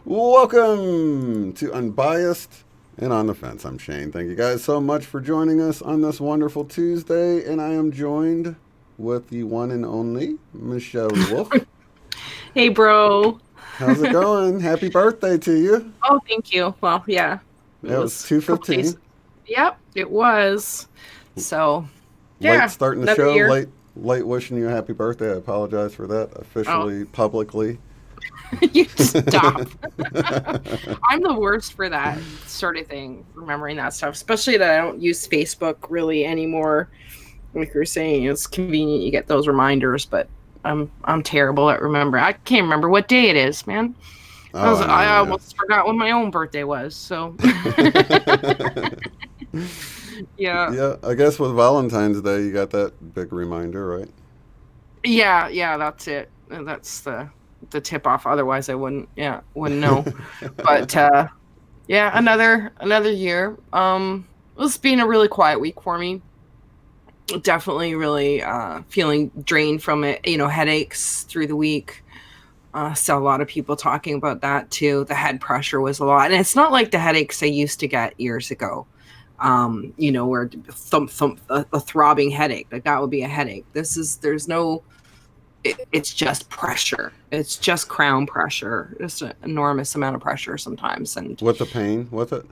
Welcome to Unbiased and On the Fence. I'm Shane. Thank you guys so much for joining us on this wonderful Tuesday, and I am joined with the one and only Michelle Wolfe. Hey, bro. How's it going? Happy birthday to you. Oh, thank you. Well, yeah. It was 2:15. Yep, it was. So, yeah. Late starting the show, late wishing you a happy birthday. I apologize for that officially, publicly. You stop. I'm the worst for that sort of thing, remembering that stuff, especially that I don't use Facebook really anymore. Like you're saying, it's convenient you get those reminders, but I'm terrible at remembering. I can't remember what day it is, man. I almost forgot when my own birthday was, so. Yeah, I guess with Valentine's Day, you got that big reminder, right? Yeah, that's it. That's the tip off. Otherwise I wouldn't know. But yeah, another year. It's been a really quiet week for me. Definitely really feeling drained from it, headaches through the week. Saw a lot of people talking about that too. The head pressure was a lot, and it's not like the headaches I used to get years ago. Where thump, a throbbing headache, like that would be a headache. It's just pressure. It's just crown pressure. Just an enormous amount of pressure sometimes. And what's the pain with it?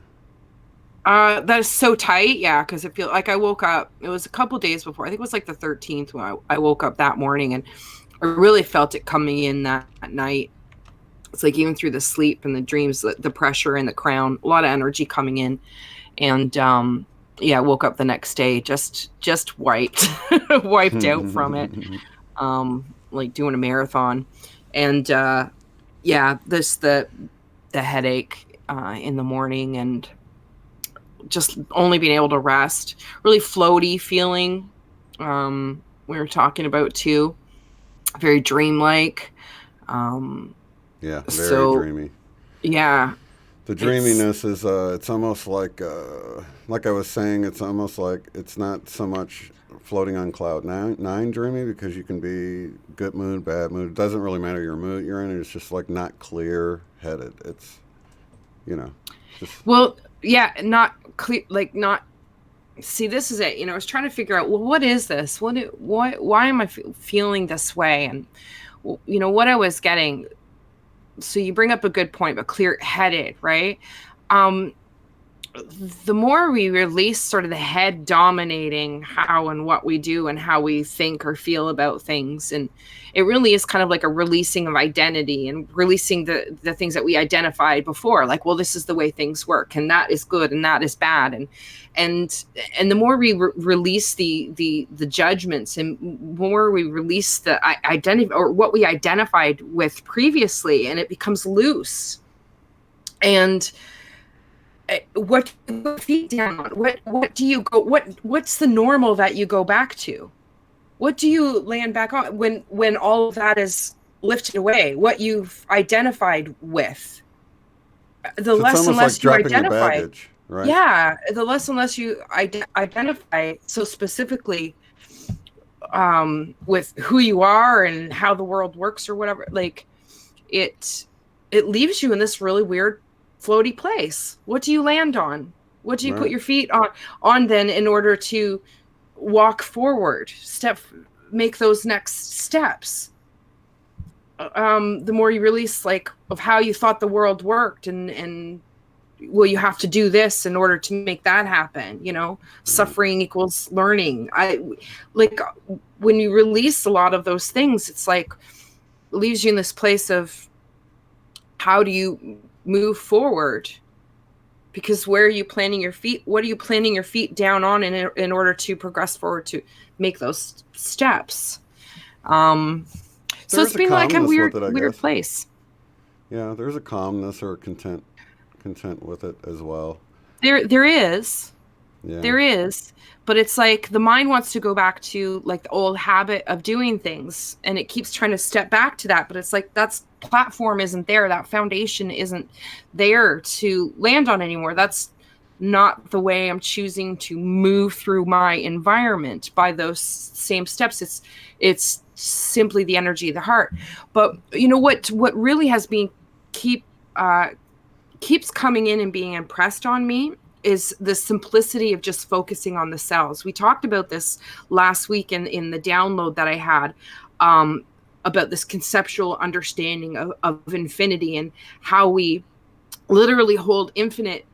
That is so tight. Yeah. Cause it feels like I woke up, it was a couple days before, I think it was like the 13th when I woke up that morning, and I really felt it coming in that night. It's like even through the sleep and the dreams, the pressure in the crown, a lot of energy coming in. And, I woke up the next day, just wiped out from it. Like doing a marathon, and the headache in the morning, and just only being able to rest, really floaty feeling. We were talking about too, very dreamlike. Very dreamy. Yeah. The dreaminess is it's almost like I was saying, it's almost like it's not so much floating on cloud nine dreamy, because you can be good mood, bad mood. It doesn't really matter your mood you're in. It's just like not clear headed. It's, not clear, like not. See, this is it. I was trying to figure out, well, what is this? Why am I feeling this way? And what I was getting. So you bring up a good point, but clear headed, right? The more we release sort of the head dominating how and what we do and how we think or feel about things, and it really is kind of like a releasing of identity and releasing the things that we identified before, like, well, this is the way things work, and that is good and that is bad, and the more we release the judgments, and more we release the identity or what we identified with previously, and it becomes loose. And what feed down? What do you go? What's the normal that you go back to? What do you land back on when all of that is lifted away? What you've identified with, the less and less you identify. Baggage, right? Yeah, the less and less you identify so specifically with who you are and how the world works or whatever. Like it leaves you in this really weird floaty place. What do you land on? What do you put your feet on then in order to walk forward, make those next steps? The more you release, like, of how you thought the world worked, and well, you have to do this in order to make that happen. Suffering equals learning. When you release a lot of those things, it's like it leaves you in this place of how do you move forward, because where are you planting your feet? What are you planting your feet down on in order to progress forward, to make those steps? So There's it's a been like a calmness weird with it, I weird guess. place. Yeah, there's a calmness or content with it as well. There is. Yeah. There is, but it's like the mind wants to go back to like the old habit of doing things, and it keeps trying to step back to that, but it's like that's platform isn't there, that foundation isn't there to land on anymore. That's not the way I'm choosing to move through my environment by those same steps. It's simply the energy of the heart. But you know what really has been keep uh keeps coming in and being impressed on me is the simplicity of just focusing on the cells. We talked about this last week in the download that I had, about this conceptual understanding of infinity, and how we literally hold infinite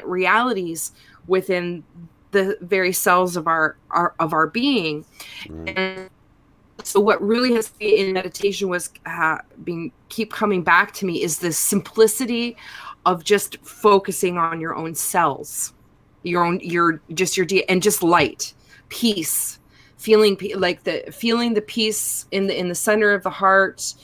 realities within the very cells of our being. Right. And so what really has been in meditation was being keep coming back to me is the simplicity of just focusing on your own cells, and just light, peace, feeling the peace in the center of the heart,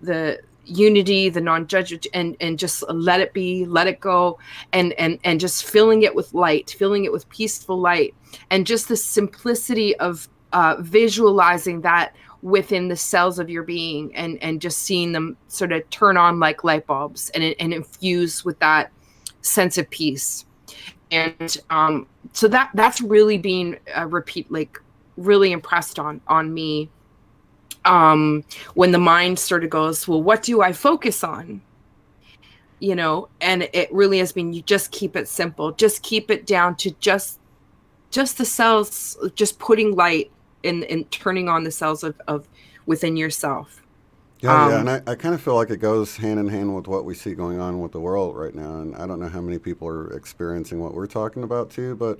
the unity, the non-judgment, and just let it be, let it go, and just filling it with light, filling it with peaceful light, and just the simplicity of visualizing that within the cells of your being, and just seeing them sort of turn on like light bulbs, and infuse with that sense of peace. And so that's really been really impressed on me, when the mind sort of goes, well, what do I focus on? And it really has been, you just keep it simple, just keep it down to just the cells, just putting light and turning on the cells of within yourself. Yeah, and I kind of feel like it goes hand in hand with what we see going on with the world right now. And I don't know how many people are experiencing what we're talking about too, but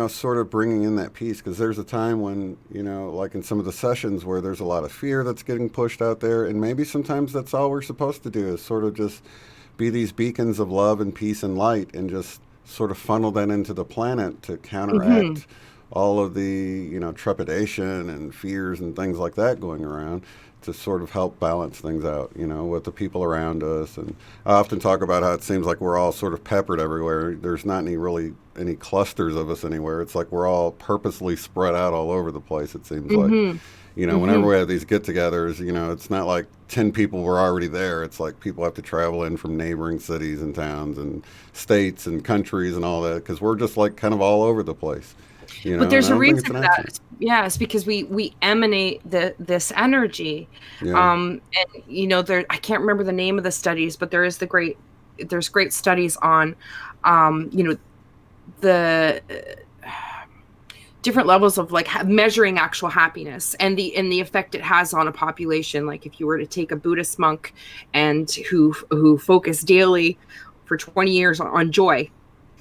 sort of bringing in that peace, because there's a time when, like in some of the sessions where there's a lot of fear that's getting pushed out there, and maybe sometimes that's all we're supposed to do is sort of just be these beacons of love and peace and light, and just sort of funnel that into the planet to Mm-hmm. counteract all of the trepidation and fears and things like that going around, to sort of help balance things out, with the people around us. And I often talk about how it seems like we're all sort of peppered everywhere. There's not any clusters of us anywhere. It's like we're all purposely spread out all over the place, it seems like. Mm-hmm. Whenever Mm-hmm. we have these get-togethers, it's not like 10 people were already there. It's like people have to travel in from neighboring cities and towns and states and countries and all that, because we're just like kind of all over the place. But And there's I a don't think reason it's an for accident. that. Yeah, it's because we emanate this energy. Yeah. And there, I can't remember the name of the studies, but there's great studies on the different levels of like measuring actual happiness, and the effect it has on a population. Like if you were to take a Buddhist monk and who focus daily for 20 years on joy,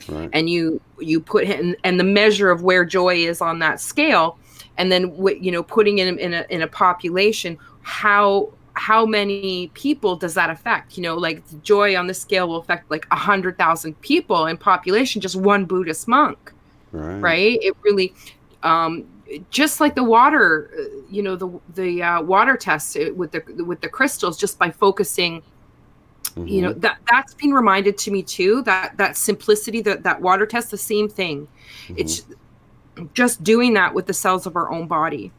Right. and you put him, and the measure of where joy is on that scale, and then putting it in a population, how many people does that affect? Like joy on the scale will affect like 100,000 people in population, just one Buddhist monk, Right. right? It really, just like the water, the water tests with the crystals, just by focusing, Mm-hmm. that's been reminded to me too, that simplicity, that water test, the same thing. Mm-hmm. It's just doing that with the cells of our own body,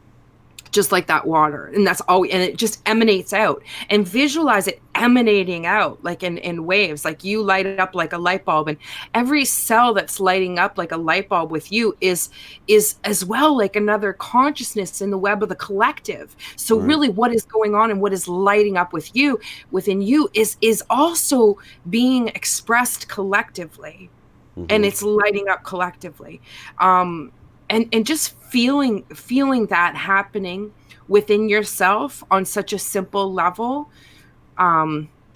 just like that water, and that's all, and it just emanates out, and visualize it emanating out like in waves, like you light it up like a light bulb, and every cell that's lighting up like a light bulb with you is as well like another consciousness in the web of the collective. So Right. really what is going on and what is lighting up within you is also being expressed collectively, and Mm-hmm. it's lighting up collectively. And just feeling that happening within yourself on such a simple level,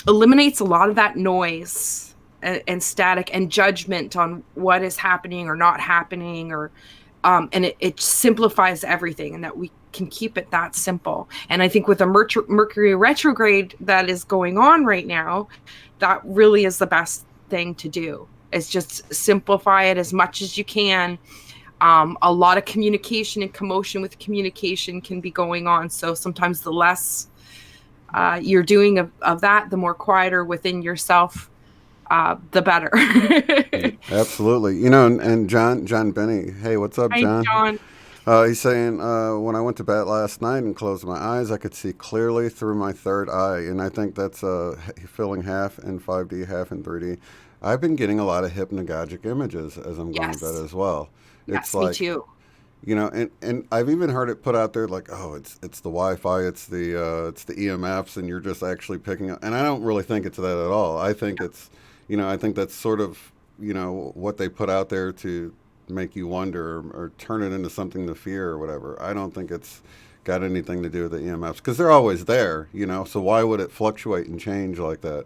eliminates a lot of that noise and static and judgment on what is happening or not happening, or and it simplifies everything, and that we can keep it that simple. And I think with the Mercury retrograde that is going on right now, that really is the thing to do, is just simplify it as much as you can. A lot of communication and commotion with communication can be going on. So sometimes the less you're doing of that, the more quieter within yourself, the better. Absolutely. And John Benny. Hey, what's up, Hi, John? John. He's saying, when I went to bed last night and closed my eyes, I could see clearly through my third eye. And I think that's filling half in 5D, half in 3D. I've been getting a lot of hypnagogic images as I'm going to bed Yes. as well. It's Yes, me like, too. and I've even heard it put out there like, oh, it's the Wi-Fi, it's the EMFs, and you're just actually picking up. And I don't really think it's that at all. I think it's, I think that's sort of, what they put out there to make you wonder, or turn it into something to fear or whatever. I don't think it's got anything to do with the EMFs, because they're always there, so why would it fluctuate and change like that?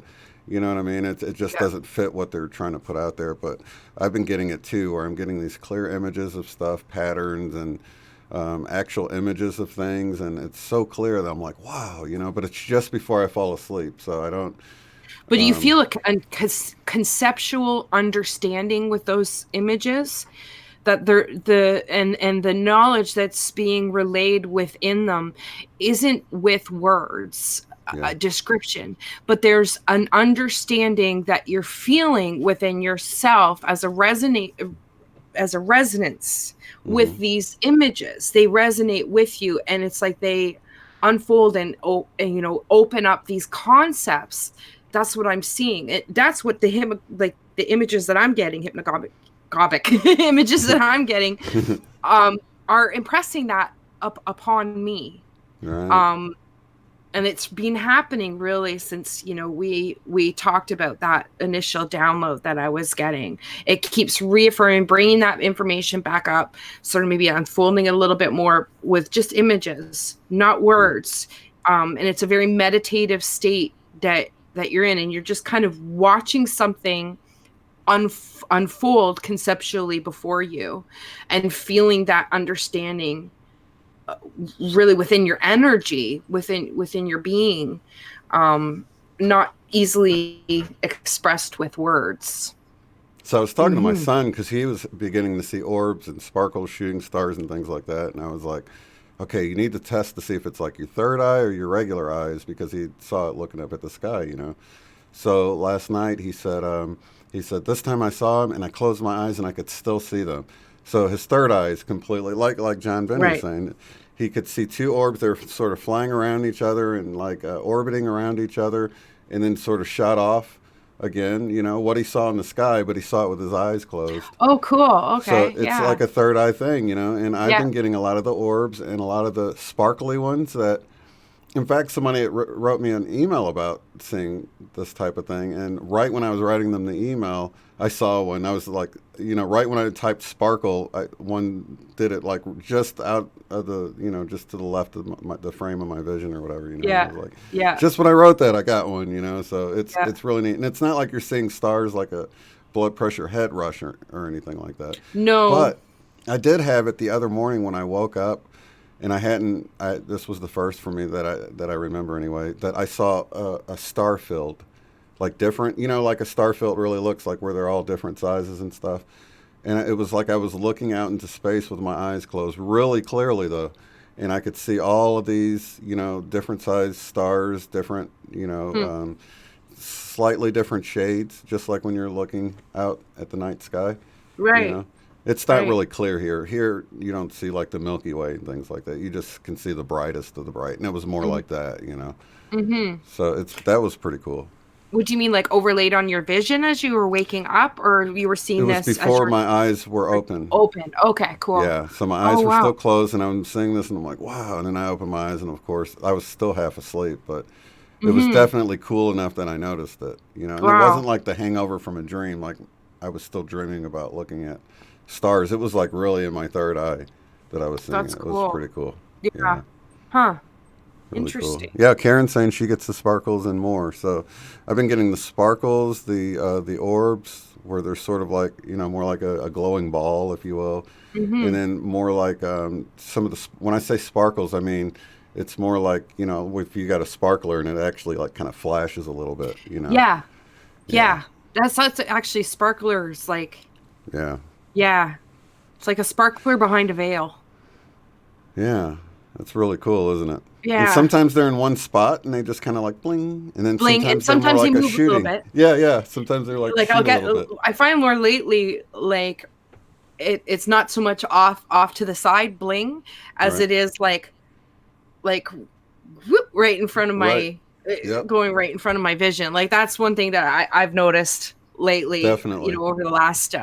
You know what I mean? It just doesn't fit what they're trying to put out there. But I've been getting it too, where I'm getting these clear images of stuff, patterns, and actual images of things, and it's so clear that I'm like, wow, but it's just before I fall asleep, so I don't. But do you feel a conceptual understanding with those images, that the knowledge that's being relayed within them isn't with words, Yeah. description, but there's an understanding that you're feeling within yourself as a resonance with these images. They resonate with you, and it's like they unfold and open up these concepts. That's what I'm seeing. That's what the images that I'm getting, hypnagogic images that I'm getting, are impressing that upon me. Right. And it's been happening really since we talked about that initial download that I was getting. It keeps reaffirming, bringing that information back up, sort of maybe unfolding a little bit more with just images, not words. And it's a very meditative state that you're in, and you're just kind of watching something unfold conceptually before you, and feeling that understanding really within your energy, within your being, not easily expressed with words. So I was talking to my son, because he was beginning to see orbs and sparkles, shooting stars and things like that, and I was like, okay, you need to test to see if it's like your third eye or your regular eyes, because he saw it looking up at the sky. So last night he said this time I saw him and I closed my eyes and I could still see them. So his third eye is completely like John Benny was saying. He could see two orbs. They're sort of flying around each other and like orbiting around each other, and then sort of shot off again. What he saw in the sky, but he saw it with his eyes closed. Oh, cool. Okay. So it's like a third eye thing, and I've Yeah. been getting a lot of the orbs and a lot of the sparkly ones that, in fact, somebody wrote me an email about seeing this type of thing, and right when I was writing them the email, I saw one. I was like, right when I typed sparkle, one did it like just out of the, just to the left of the frame of my vision or whatever. Yeah. I was like, Yeah. just when I wrote that, I got one. So it's really neat, and it's not like you're seeing stars like a blood pressure head rush or anything like that. No. But I did have it the other morning when I woke up. And this was the first for me that I remember anyway, that I saw a star field, like different, like a star field really looks like, where they're all different sizes and stuff. And it was like I was looking out into space with my eyes closed, really clearly though. And I could see all of these, different sized stars, different, slightly different shades, just like when you're looking out at the night sky. Right. It's not really clear here. Here, you don't see like the Milky Way and things like that. You just can see the brightest of the bright, and it was more like that, So that was pretty cool. What do you mean, like overlaid on your vision as you were waking up, or you were seeing this? It was this before my eyes were open. Open. Okay, cool. Yeah, so my eyes were still closed, and I'm seeing this, and I'm like, wow. And then I opened my eyes, and of course, I was still half asleep, but it was definitely cool enough that I noticed it, And it wasn't like the hangover from a dream. Like I was still dreaming about looking at stars. It was like really in my third eye that I was seeing. That's it cool. was pretty cool. Yeah. Huh. Really Interesting. Cool. Yeah, Karen's saying she gets the sparkles and more. So I've been getting the sparkles, the orbs, where they're sort of like, more like a glowing ball, if you will. And then more like some of the, when I say sparkles, I mean, it's more like, if you got a sparkler and it actually like kind of flashes a little bit, Yeah. That's actually sparklers. Like, Yeah. yeah, it's like a sparkler behind a veil. Yeah. That's really cool, isn't it? And Yeah, sometimes they're in one spot and they just kind of like bling. And then bling, and sometimes they're more sometimes you like a move a little shooting. bit. Yeah, yeah. Sometimes they're like Like I'll shoot a get, little bit. I find more lately, like it's not so much off to the side bling as Right. it is like whoop, right in front of Right. my Yep. going right in front of my vision. Like that's one thing that I've noticed lately, Definitely. over the last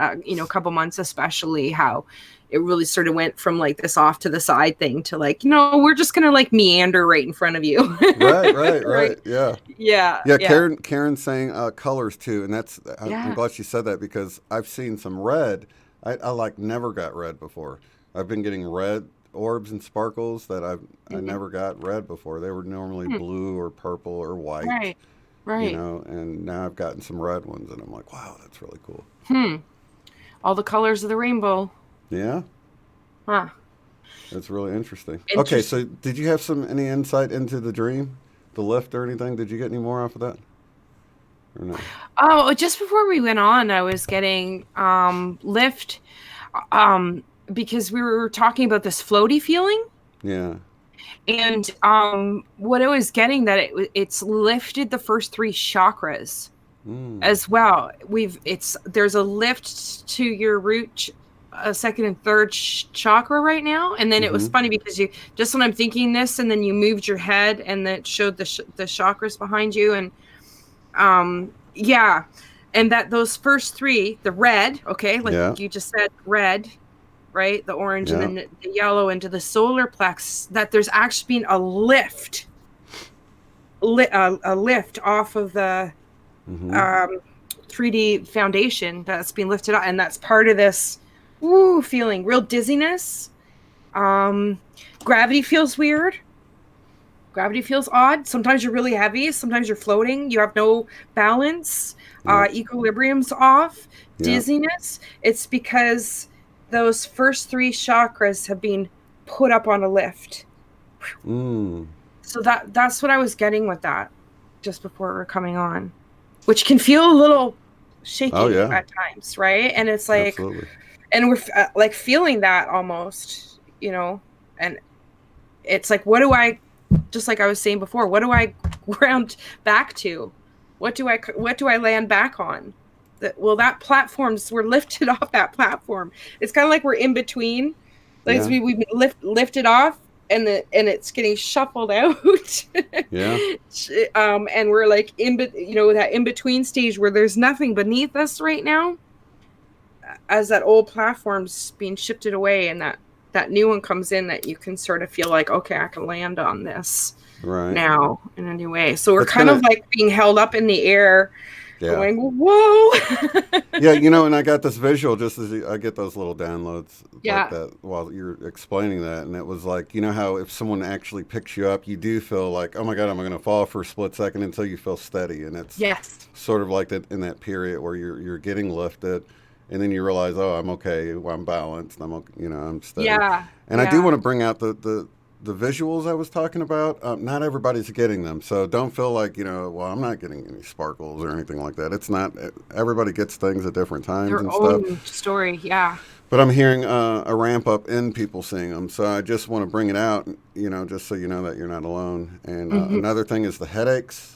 couple months, especially how it really sort of went from like this off to the side thing to like, we're just gonna like meander right in front of you. Right, right, Right. right. Yeah. Yeah, Yeah, yeah, Karen's saying colors too, and I'm yeah. glad she said that because I've seen some red. I like never got red before. I've been getting red orbs and sparkles that I Mhm. never got red before. They were normally Hmm. blue or purple or white, Right, right. and now I've gotten some red ones, and I'm like, wow, that's really cool. Hmm. All the colors of the rainbow. Yeah, Huh. that's really interesting. Okay, Interesting. so did you have any insight into the dream, the lift or anything? Did you get any more off of that or no? Oh, just before we went on, I was getting lift um because we were talking about this floaty feeling. Yeah. And what I was getting that it's lifted the first three chakras Mm. as well. There's a lift to your root, second and third chakra right now. And then it was Mm-hmm. funny because you just when I'm thinking this, and then you moved your head, and that showed the chakras behind you, and yeah, and that those first three, the red, okay, like Yeah. you just said, red, right? The orange and Yeah. then the yellow into the solar plex, that there's actually been a lift, a lift off of the Mm-hmm. um, 3D foundation that's being lifted up. And that's part of this woo feeling, real dizziness. Um, Gravity feels weird. Gravity feels odd. Sometimes you're really heavy. Sometimes you're floating. You have no balance. Yep. Equilibrium's off. Yep. Dizziness. It's because those first three chakras have been put up on a lift. Mm. So that's what I was getting with that just before we're coming on, which can feel a little Oh shaky yeah. at times, right? And it's like, Absolutely. and we're like feeling that almost, and it's like, what do I, just like I was saying before, what do I ground back to? What do I land back on? That platforms, we're lifted off that platform. It's kind of like we're in between. Like Yeah. we've been lifted off, and it's getting shuffled out. Yeah. And we're like that in between stage where there's nothing beneath us right now, as that old platform's being shifted away, and that new one comes in, that you can sort of feel like, okay, I can land on this Right. now in a new way. So we're That's kind gonna. of like being held up in the air, Yeah. going, whoa. Yeah. And I got this visual just as I get those little downloads like Yeah. that while you're explaining that, and it was like, how if someone actually picks you up, you do feel like, oh my god, I'm going to fall for a split second until you feel steady, and it's Yes. sort of like that in that period where you're getting lifted. And then you realize, oh, I'm okay. Well, I'm balanced. I'm okay, I'm steady. Yeah. And I do want to bring out the visuals I was talking about. Not everybody's getting them, so don't feel like well, I'm not getting any sparkles or anything like that. It's not. Everybody gets things at different times Their and stuff. own story. Yeah. But I'm hearing a ramp up in people seeing them, so I just want to bring it out. Just so you know that you're not alone. And Mm-hmm. another thing is the headaches.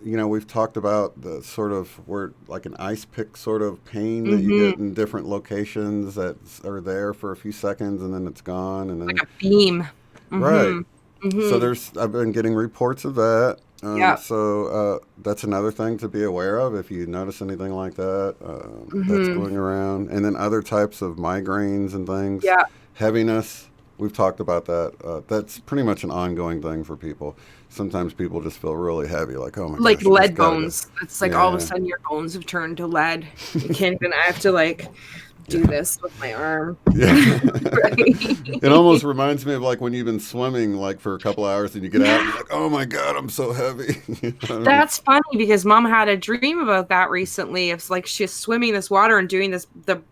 We've talked about the sort of where like an ice pick sort of pain that you Mm-hmm. get in different locations that are there for a few seconds and then it's gone and Like then a beam. right. Mm-hmm. So Mm-hmm. I've been getting reports of that. Yeah. So that's another thing to be aware of if you notice anything like that that's Mm-hmm. going around. And then other types of migraines and things, Yeah. heaviness. We've talked about that. That's pretty much an ongoing thing for people. Sometimes people just feel really heavy, like, oh my Like gosh, I just lead gotta go. bones. It's like all of a Yeah, sudden your bones have turned to lead. You can't even, I have to like do yeah, this with my arm. yeah. Right? It almost reminds me of like when you've been swimming like for a couple hours and you get out and Yeah. you're like, oh my god, I'm so heavy. You know what I mean? That's funny because mom had a dream about that recently. It's like she's swimming this water and doing the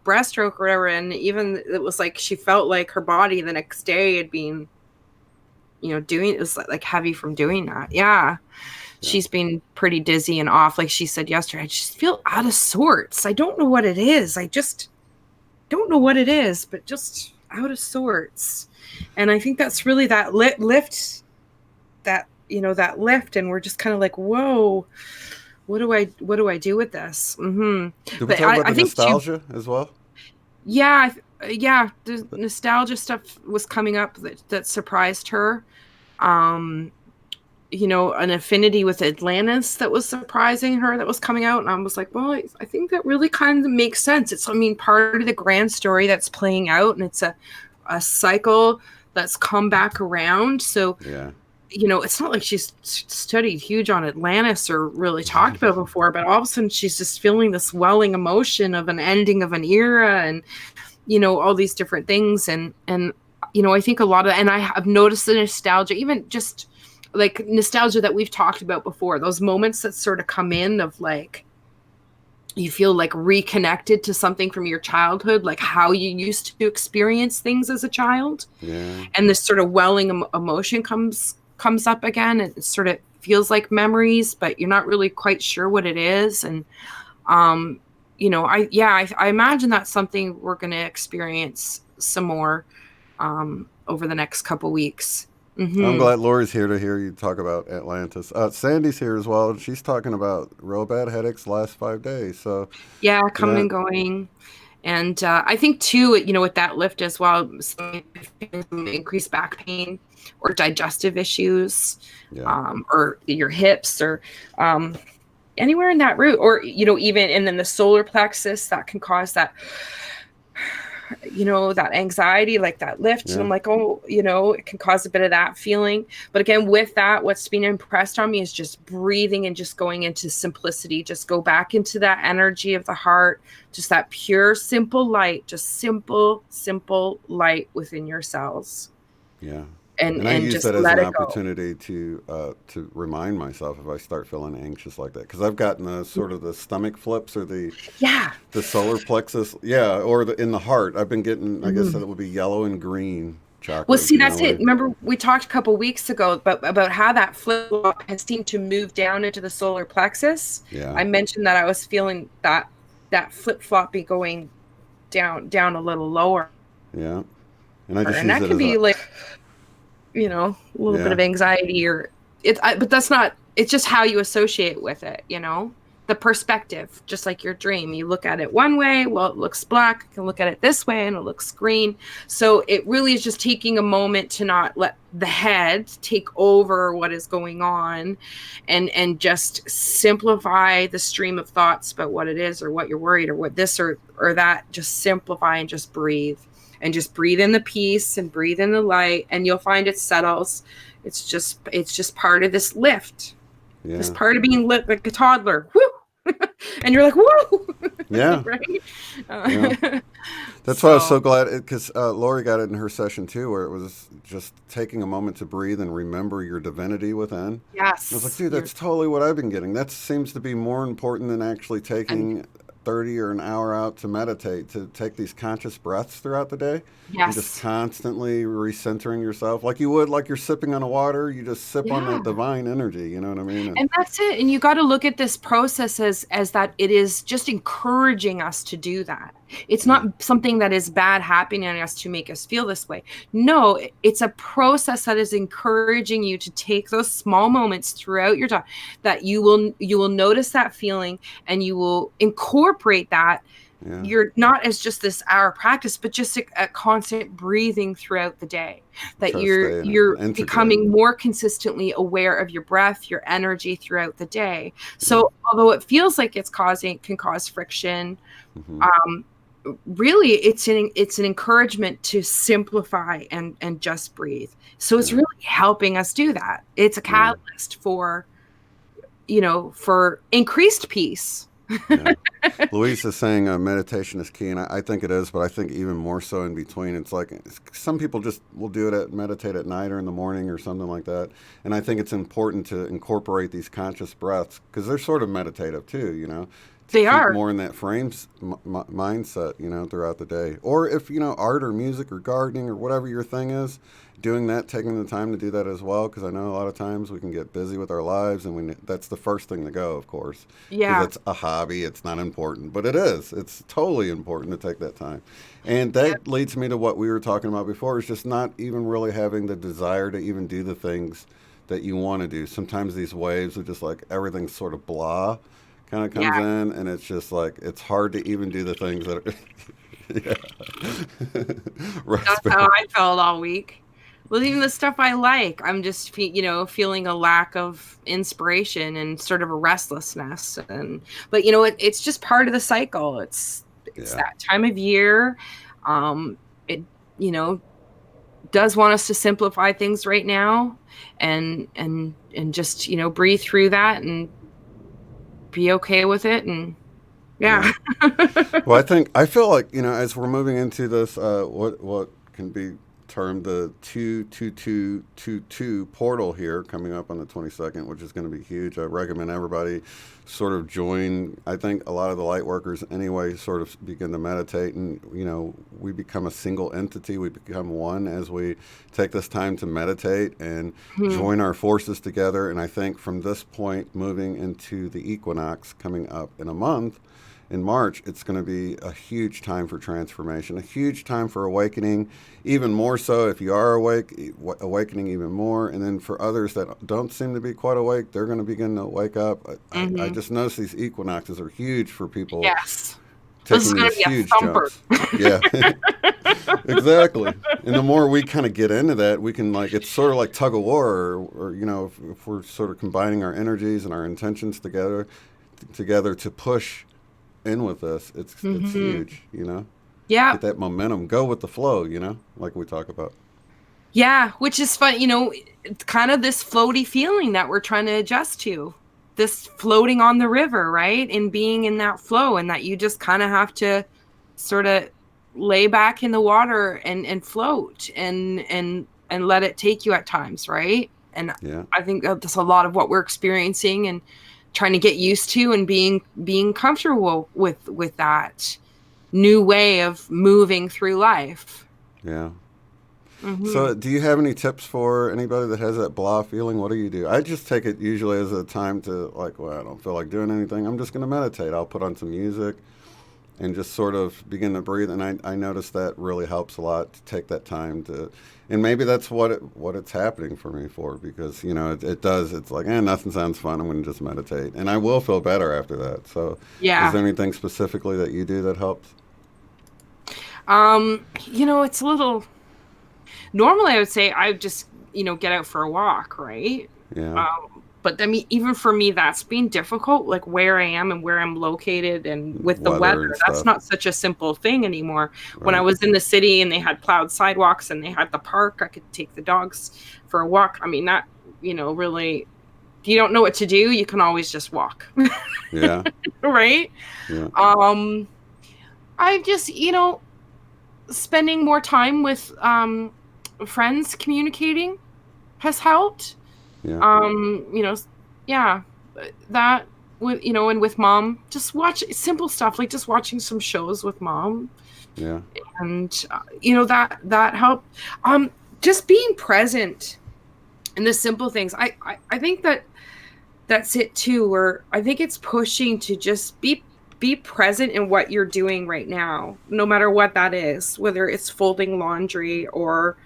breaststroke or whatever, and even it was like she felt like her body the next day had been, doing, it was like heavy from doing that. Yeah. Yeah. she's been pretty dizzy and off. Like she said yesterday, I just feel out of sorts. I don't know what it is. I just don't know what it is, but just out of sorts. And I think that's really that lift, that, that lift. And we're just kind of like, whoa, what do I do with this? Did we But talk about I the think too, nostalgia as well? yeah, the nostalgia stuff was coming up that surprised her. Um, an affinity with Atlantis that was surprising her, that was coming out. And I was like, well, I think that really kind of makes sense. It's, part of the grand story that's playing out, and it's a cycle that's come back around. So, Yeah. It's not like she's studied huge on Atlantis or really talked about it before, but all of a sudden she's just feeling this welling emotion of an ending of an era, and, all these different things. And, I think a lot of, and I have noticed the nostalgia, even just like nostalgia that we've talked about before, those moments that sort of come in of like, you feel like reconnected to something from your childhood, like how you used to experience things as a child. Yeah. And this sort of welling emotion comes up again. It sort of feels like memories, but you're not really quite sure what it is. And, I imagine that's something we're going to experience some more over the next couple weeks. I'm glad Lori's here to hear you talk about Atlantis. Sandy's here as well, and she's talking about real bad headaches the last 5 days. So Yeah, coming yeah, and going. And I think too, with that lift as well, some increased back pain or digestive issues, yeah, or your hips, or anywhere in that root, or even, and then the solar plexus that can cause that, that anxiety, like that lift. And yeah, I'm like, oh, it can cause a bit of that feeling. But again, with that, what's being impressed on me is just breathing and just going into simplicity. Just go back into that energy of the heart, just that pure, simple light, just simple light within your cells. yeah. And I And use just that as let an it go. opportunity to remind myself if I start feeling anxious like that, because I've gotten the sort of the stomach flips or Yeah. the solar plexus, yeah, or in the heart. I've been getting, I guess Mhm. that would be yellow and green Well, chakras. see, You know that's what? it. Remember, we talked a couple weeks ago about how that flip flop has seemed to move down into the solar plexus. Yeah, I mentioned that I was feeling that flip flop be going down a little lower, yeah. And I just and use that it can as a be like, a little bit yeah, of anxiety, or but that's not. It's just how you associate with it. The perspective, just like your dream. You look at it one way, well, it looks black. You can look at it this way, and it looks green. So it really is just taking a moment to not let the head take over what is going on, and just simplify the stream of thoughts about what it is, or what you're worried, or what this or that. Just simplify and just breathe. And just breathe in the peace and breathe in the light, and you'll find it settles. It's just part of this lift. This yeah, part of being lit like a toddler. Woo! And you're like, woo! yeah, Right? yeah. That's why I was so So, glad, because Lori got it in her session too, where it was just taking a moment to breathe and remember your divinity within. I was like, yes. dude, that's totally what I've been getting. That seems to be more important than actually And taking 30 or an hour out to meditate, to take these conscious breaths throughout the day and just yes. constantly recentering yourself like you would, like you're sipping on a water. You just sip on Yeah. that divine energy. You know what I mean? And And that's it. And you got to look at this process as that it is just encouraging us to do that. It's yeah, not something that is bad happening on us to make us feel this way. No, it's a process that is encouraging you to take those small moments throughout your time, that you will notice that feeling, and you will incorporate that. yeah, You're not as just this hour practice, but just a constant breathing throughout the day, that try to you're stay in it you're and integrate. becoming more consistently aware of your breath, your energy throughout the day. Yeah. So although it feels like can cause friction, Hmm. um, really it's an encouragement to simplify and just breathe. So it's Yeah. really helping us do that. It's a Yeah. catalyst for increased peace. Yeah. Louise is saying meditation is key, and I think it is, but I think even more so in between. It's like some people just will do it meditate at night or in the morning or something like that. And I think it's important to incorporate these conscious breaths because they're sort of meditative too, to They keep are. more in that mindset, you know, throughout the day. Or if, you know, art or music or gardening or whatever your thing is, doing that, taking the time to do that as well. Because I know a lot of times we can get busy with our lives, and that's the first thing to go, of course, because Yeah. that's a hobby. It's not important, but it is. It's totally important to take that time. And that leads me to what we were talking about before, is just not even really having the desire to even do the things that you want to do. Sometimes these waves are just like everything's sort of blah kind of comes Yeah. in, and it's just like it's hard to even do the things that are yeah. That's how Raspberry. I felt all week. Well, even the stuff I like, I'm just feeling a lack of inspiration and sort of a restlessness. And but it's just part of the cycle. It's Yeah, that time of year. It you know does want us to simplify things right now, and just breathe through that and be okay with it. And yeah. yeah. Well, I feel like, you know, as we're moving into this, what can be termed the 22222 portal here coming up on the 22nd, which is going to be huge. I recommend everybody sort of join. I think a lot of the light workers anyway sort of begin to meditate, and you know, we become a single entity. We become one as we take this time to meditate and Hmm. join our forces together. And I think from this point, moving into the equinox coming up in a month, in March, it's going to be a huge time for transformation, a huge time for awakening, even more so if you are awakening even more. And then for others that don't seem to be quite awake, they're going to begin to wake up. I Hmm. just notice these equinoxes are huge for people Yes. This is taking going to these be a huge thumper. jumps. Yeah, exactly. And the more we kind of get into that, we can like, it's sort of like tug of war, or you know, if we're sort of combining our energies and our intentions together to push in with this, it's Hmm. huge, you know. Yeah. Get that momentum, go with the flow, you know, like we talk about. Yeah, which is fun, it's kind of this floaty feeling that we're trying to adjust to. This floating on the river, right? And being in that flow, and that you just kind of have to sort of lay back in the water and float and let it take you at times, right? And Yeah, I think that's a lot of what we're experiencing and trying to get used to, and being comfortable with that new way of moving through life. yeah. Hmm. So do you have any tips for anybody that has that blah feeling? What do you do? I just take it usually as a time to like, well, I don't feel like doing anything, I'm just going to meditate. I'll put on some music and just sort of begin to breathe. And I notice that really helps a lot to take that time to, and maybe that's what it's happening for me for, because you know it does. It's like, nothing sounds fun. I'm going to just meditate, and I will feel better after that. So, is Yeah. there anything specifically that you do that helps? It's a little normally I would say I would just, get out for a walk, right? Yeah, But I mean, even for me, that's been difficult, like where I am and where I'm located and with the weather. weather and That's stuff. not such a simple thing anymore. When I Right. was in the city and they had plowed sidewalks and they had the park, I could take the dogs for a walk. I mean, that, really, if you don't know what to do, you can always just walk, Yeah. right? Yeah. Um, I just, spending more time with friends communicating has helped. Yeah. Um, you know, yeah, that with and with mom, just watch simple stuff like just watching some shows with mom, Yeah. and that helped. Just being present in the simple things. I think that's it too. Where I think it's pushing to just be present in what you're doing right now, no matter what that is, whether it's folding laundry or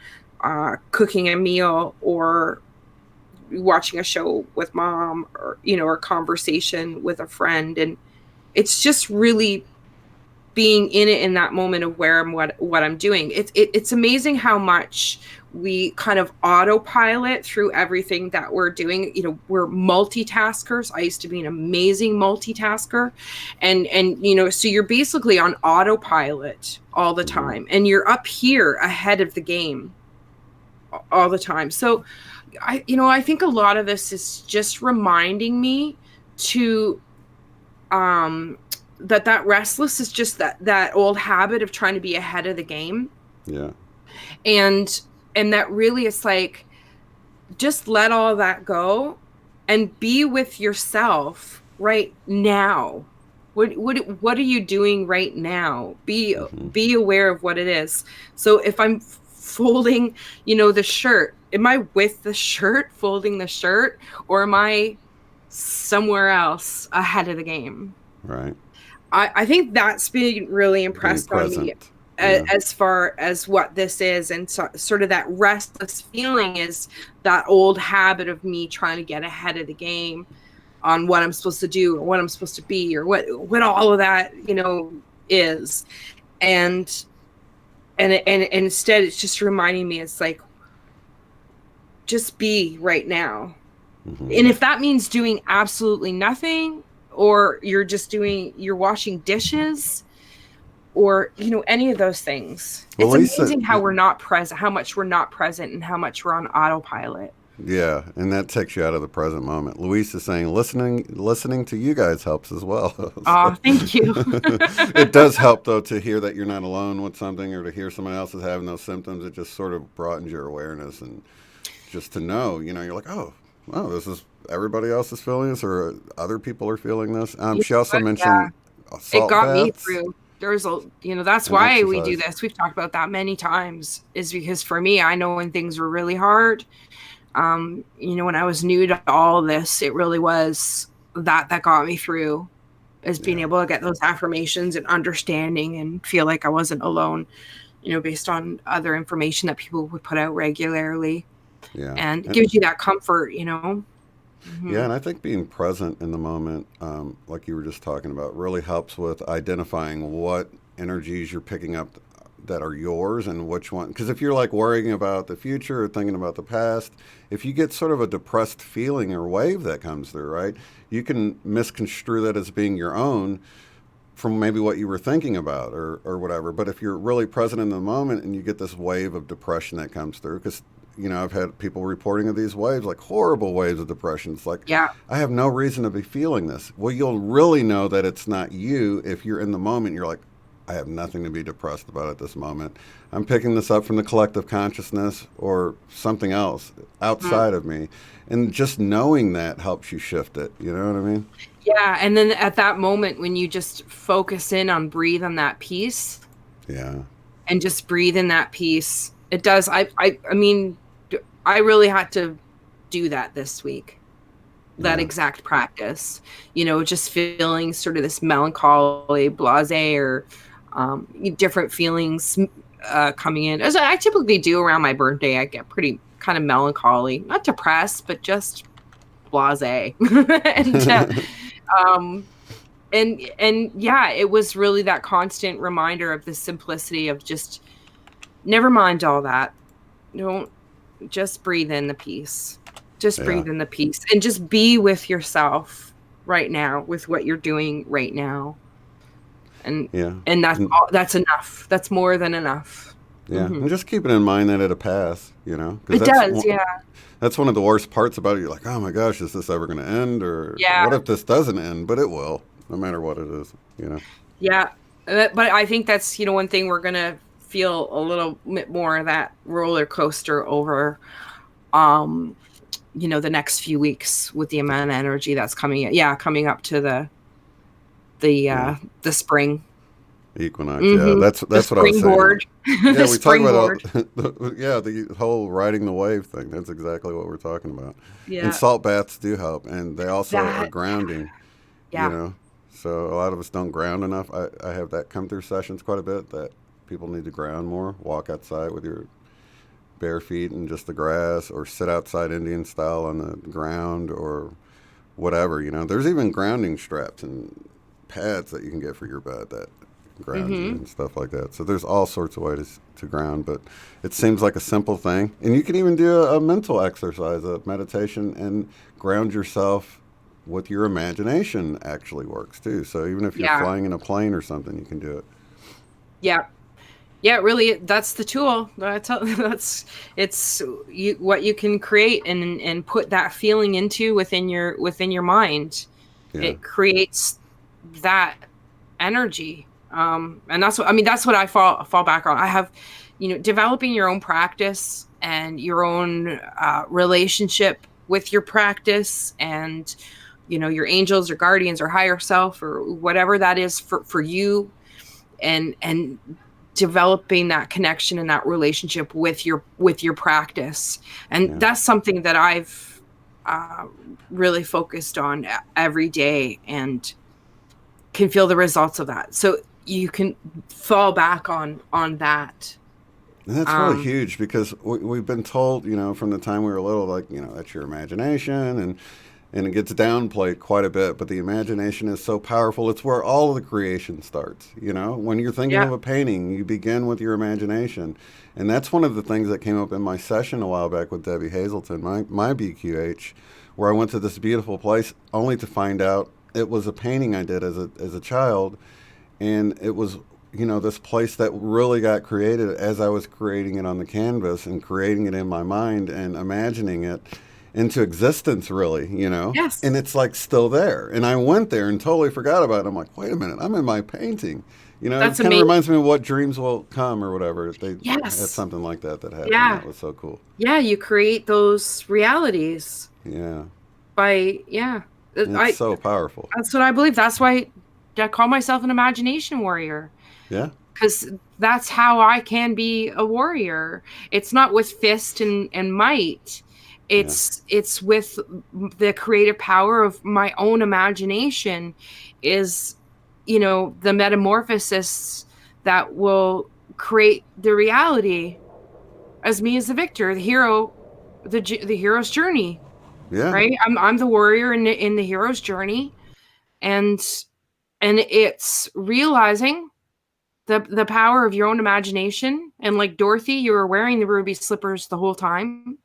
cooking a meal or watching a show with mom, or or conversation with a friend. And it's just really being in it in that moment of where I'm, what I'm doing. It's amazing how much we kind of autopilot through everything that we're doing. We're multitaskers. I used to be an amazing multitasker, and so you're basically on autopilot all the Hmm. time, and you're up here ahead of the game all the time. So I think a lot of this is just reminding me to um that restless is just that old habit of trying to be ahead of the game. Yeah. And that really it's like, just let all that go and be with yourself right now, what are you doing right now? Mm-hmm. Be aware of what it is. So if I'm folding, the shirt, am I with the shirt, folding the shirt, or am I somewhere else ahead of the game? Right. I think that's been really Being impressed on me present. Yeah. as far as what this is. And sort of that restless feeling is that old habit of me trying to get ahead of the game on what I'm supposed to do or what I'm supposed to be or what all of that, is. And and instead it's just reminding me, it's like, just be right now. Mm-hmm. And if that means doing absolutely nothing, or you're washing dishes, or any of those things, Well, it's Lisa, amazing how we're not present, how much we're not present, and how much we're on autopilot. yeah, and that takes you out of the present moment. Luis is saying listening to you guys helps as well. Oh, So, thank you. it does help though to hear that you're not alone with something, or to hear someone else is having those symptoms. It just sort of broadens your awareness, and just to know, you're like, oh, wow, this is everybody else is feeling this, or other people are feeling this. You She know also what? Yeah, mentioned it salt got me baths through. There's that's and why we do exercise. this. We've talked about that many times, is because for me, I know when things were really hard, when I was new to all this, it really was that got me through, is being Yeah, able to get those affirmations and understanding and feel like I wasn't alone, based on other information that people would put out regularly. yeah. And it gives you that comfort. Yeah, Hmm. and I think being present in the moment, like you were just talking about, really helps with identifying what energies you're picking up that are yours and which one. Because if you're like worrying about the future or thinking about the past, if you get sort of a depressed feeling or wave that comes through, right, you can misconstrue that as being your own from maybe what you were thinking about, or whatever. But if you're really present in the moment and you get this wave of depression that comes through, because I've had people reporting of these waves, like horrible waves of depression. It's like, Yeah. I have no reason to be feeling this. Well, you'll really know that it's not you if you're in the moment. You're like, I have nothing to be depressed about at this moment. I'm picking this up from the collective consciousness or something else Mm. outside of me. And just knowing that helps you shift it. You know what I mean? Yeah. And then at that moment, when you just focus in on breathe on that piece Yeah. and just breathe in that piece, it does. I mean, I really had to do that this week, that Yeah. exact practice, just feeling sort of this melancholy, blase, or different feelings coming in. As I typically do around my birthday, I get pretty kind of melancholy, not depressed, but just blase. and um and yeah, it was really that constant reminder of the simplicity of just never mind all that. Don't, just breathe in the peace. Just Yeah. breathe in the peace and just be with yourself right now, with what you're doing right now. And Yeah. and that's And all, that's enough. That's more than enough. yeah, Hmm. and just keeping in mind that it'll pass, because It does, yeah. that's one of the worst parts about it. You're like, oh my gosh, is this ever going to end? Or Yeah, what if this doesn't end? But it will, no matter what it is. yeah. But I think that's, one thing we're gonna feel a little bit more of that roller coaster over um the next few weeks, with the amount of energy that's coming up to the Yeah, uh the spring. equinox. Yeah, Hmm. The that's what I was saying. springboard. Yeah, The we talk about springboard. yeah, the whole riding the wave thing. That's exactly what we're talking about. And Yeah. salt baths do help, and they also are That, grounding. You yeah. know, so a lot of us don't ground enough. I have that come through sessions quite a bit, that people need to ground more. Walk outside with your bare feet and just the grass, or sit outside Indian style on the ground, or whatever. There's even grounding straps and pads that you can get for your bed that ground you Hmm. and stuff like that. So there's all sorts of ways to ground, but it seems like a simple thing. And you can even do a mental exercise, a meditation, and ground yourself with your imagination actually works too. So even if you're Yeah. flying in a plane or something, you can do it. Yeah. Yeah, really, that's the tool. That's it's what you can create and put that feeling into within your mind. Yeah. It creates that energy. And that's what I fall back on. I have, developing your own practice and your own relationship with your practice, and your angels or guardians or higher self or whatever that is for you, and developing that connection and that relationship with your practice. And that's something that I've really focused on every day, and can feel the results of that. So you can fall back on that. And that's really huge, because we've been told, from the time we were little, like, that's your imagination, and it gets downplayed quite a bit. But the imagination is so powerful. It's where all of the creation starts. When you're thinking of a painting, you begin with your imagination. And that's one of the things that came up in my session a while back with Debbie Hazelton, my BQH, where I went to this beautiful place only to find out it was a painting I did as a child. And it was, this place that really got created as I was creating it on the canvas and creating it in my mind and imagining it into existence, really, Yes. And it's like still there. And I went there and totally forgot about it. I'm like, wait a minute, I'm in my painting. That's it kind of reminds me of What Dreams Will Come or whatever. They had something like that happened. Yeah. That was so cool. Yeah, you create those realities. Yeah. It's so powerful. That's what I believe. That's why I call myself an imagination warrior. Yeah. Because that's how I can be a warrior. It's not with fist and might. It's with the creative power of my own imagination, is, the metamorphosis that will create the reality as me as the victor, the hero, the hero's journey. Yeah. Right. I'm the warrior in the hero's journey, and it's realizing the power of your own imagination. And like Dorothy, you were wearing the ruby slippers the whole time.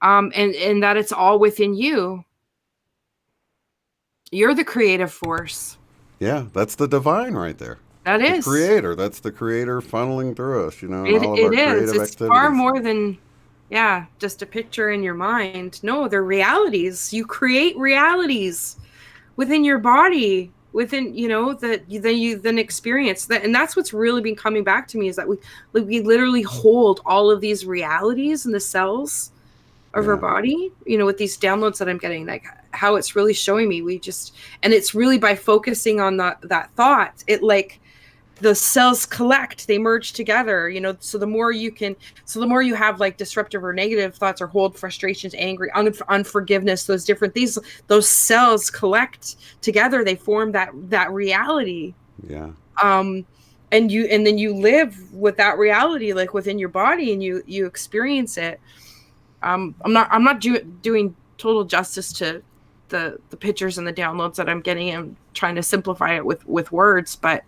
And that it's all within you. You're the creative force. Yeah, that's the divine right there. That is the creator. That's the creator funneling through us, and all of our creative activities. It's far more than just a picture in your mind. No, they're realities. You create realities within your body, within that you then experience that. And that's what's really been coming back to me, is that we literally hold all of these realities in the cells of our body, with these downloads that I'm getting, like how it's really showing me. And it's really by focusing on that thought, it like the cells collect, they merge together, so the more you have like disruptive or negative thoughts, or hold frustrations, angry, unforgiveness, those cells collect together, they form that reality. Yeah. And then you live with that reality, like within your body, and you experience it. I'm not doing total justice to the pictures and the downloads that I'm getting. I'm trying to simplify it with words, but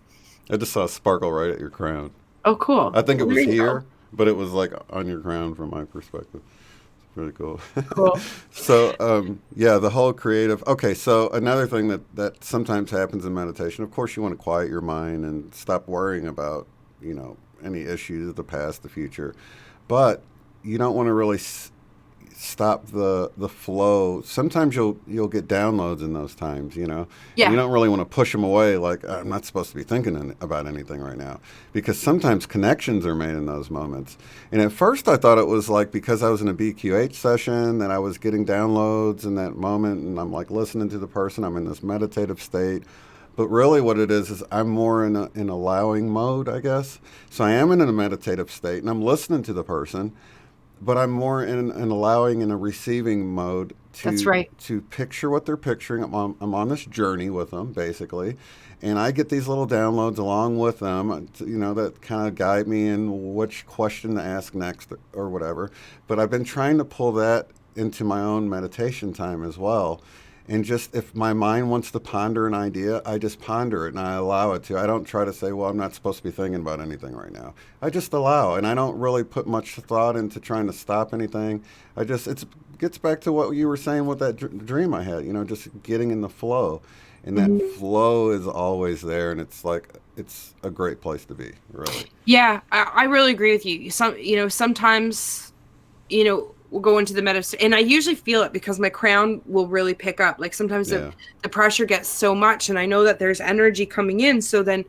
I just saw a sparkle right at your crown. Oh, cool. I think it was here, but it was like on your crown from my perspective. It's really cool. Cool. So, the whole creative. Okay, so another thing that sometimes happens in meditation, of course, you want to quiet your mind and stop worrying about, any issues of the past, the future. But you don't want to really stop the flow. Sometimes you'll get downloads in those times, Yeah. And you don't really want to push them away, like, I'm not supposed to be thinking about anything right now, because sometimes connections are made in those moments. And at first I thought it was like because I was in a BQH session that I was getting downloads in that moment, and I'm like listening to the person, I'm in this meditative state. But really what it is I'm more in allowing mode, I guess. So I am in a meditative state and I'm listening to the person, but I'm more in an allowing and a receiving mode to picture what they're picturing. I'm on this journey with them, basically. And I get these little downloads along with them, that kind of guide me in which question to ask next or whatever. But I've been trying to pull that into my own meditation time as well. And just if my mind wants to ponder an idea, I just ponder it and I allow it to. I don't try to say, well, I'm not supposed to be thinking about anything right now. I just allow, and I don't really put much thought into trying to stop anything. It gets back to what you were saying with that dream I had, just getting in the flow. And that flow is always there, and it's a great place to be, really. Yeah, I really agree with you. Sometimes, we'll go into the medicine, and I usually feel it because my crown will really pick up. Like sometimes the pressure gets so much, and I know that there's energy coming in. So then,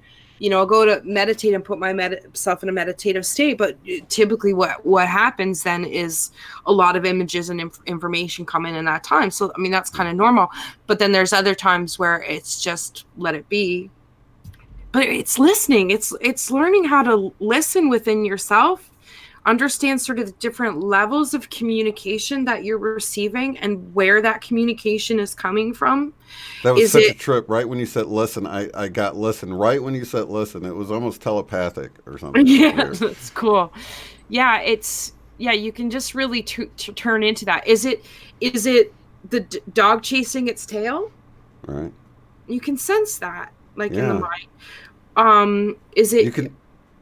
I'll go to meditate and put myself in a meditative state. But typically what happens then is a lot of images and information come in that time. So, I mean, that's kind of normal. But then there's other times where it's just let it be. But it's listening. It's learning how to listen within yourself, understand sort of the different levels of communication that you're receiving and where that communication is coming from. That was such a trip. Right when you said listen, I got listen. Right when you said listen, it was almost telepathic or something. Yeah, that's cool. Yeah, you can just really turn into that. Is it the dog chasing its tail? Right. You can sense that, like, in the mind. Is it?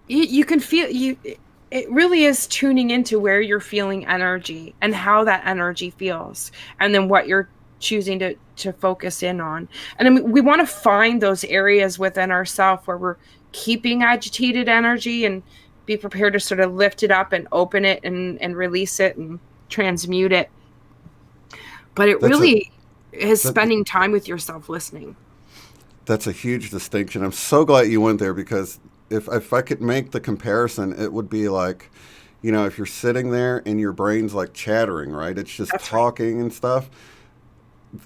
You can feel. It really is tuning into where you're feeling energy and how that energy feels, and then what you're choosing to focus in on. And I mean, we want to find those areas within ourselves where we're keeping agitated energy and be prepared to sort of lift it up and open it and release it and transmute it. But it really is spending time with yourself listening. That's a huge distinction. I'm so glad you went there, because if I could make the comparison, it would be like, if you're sitting there and your brain's like chattering, right? It's just talking and stuff.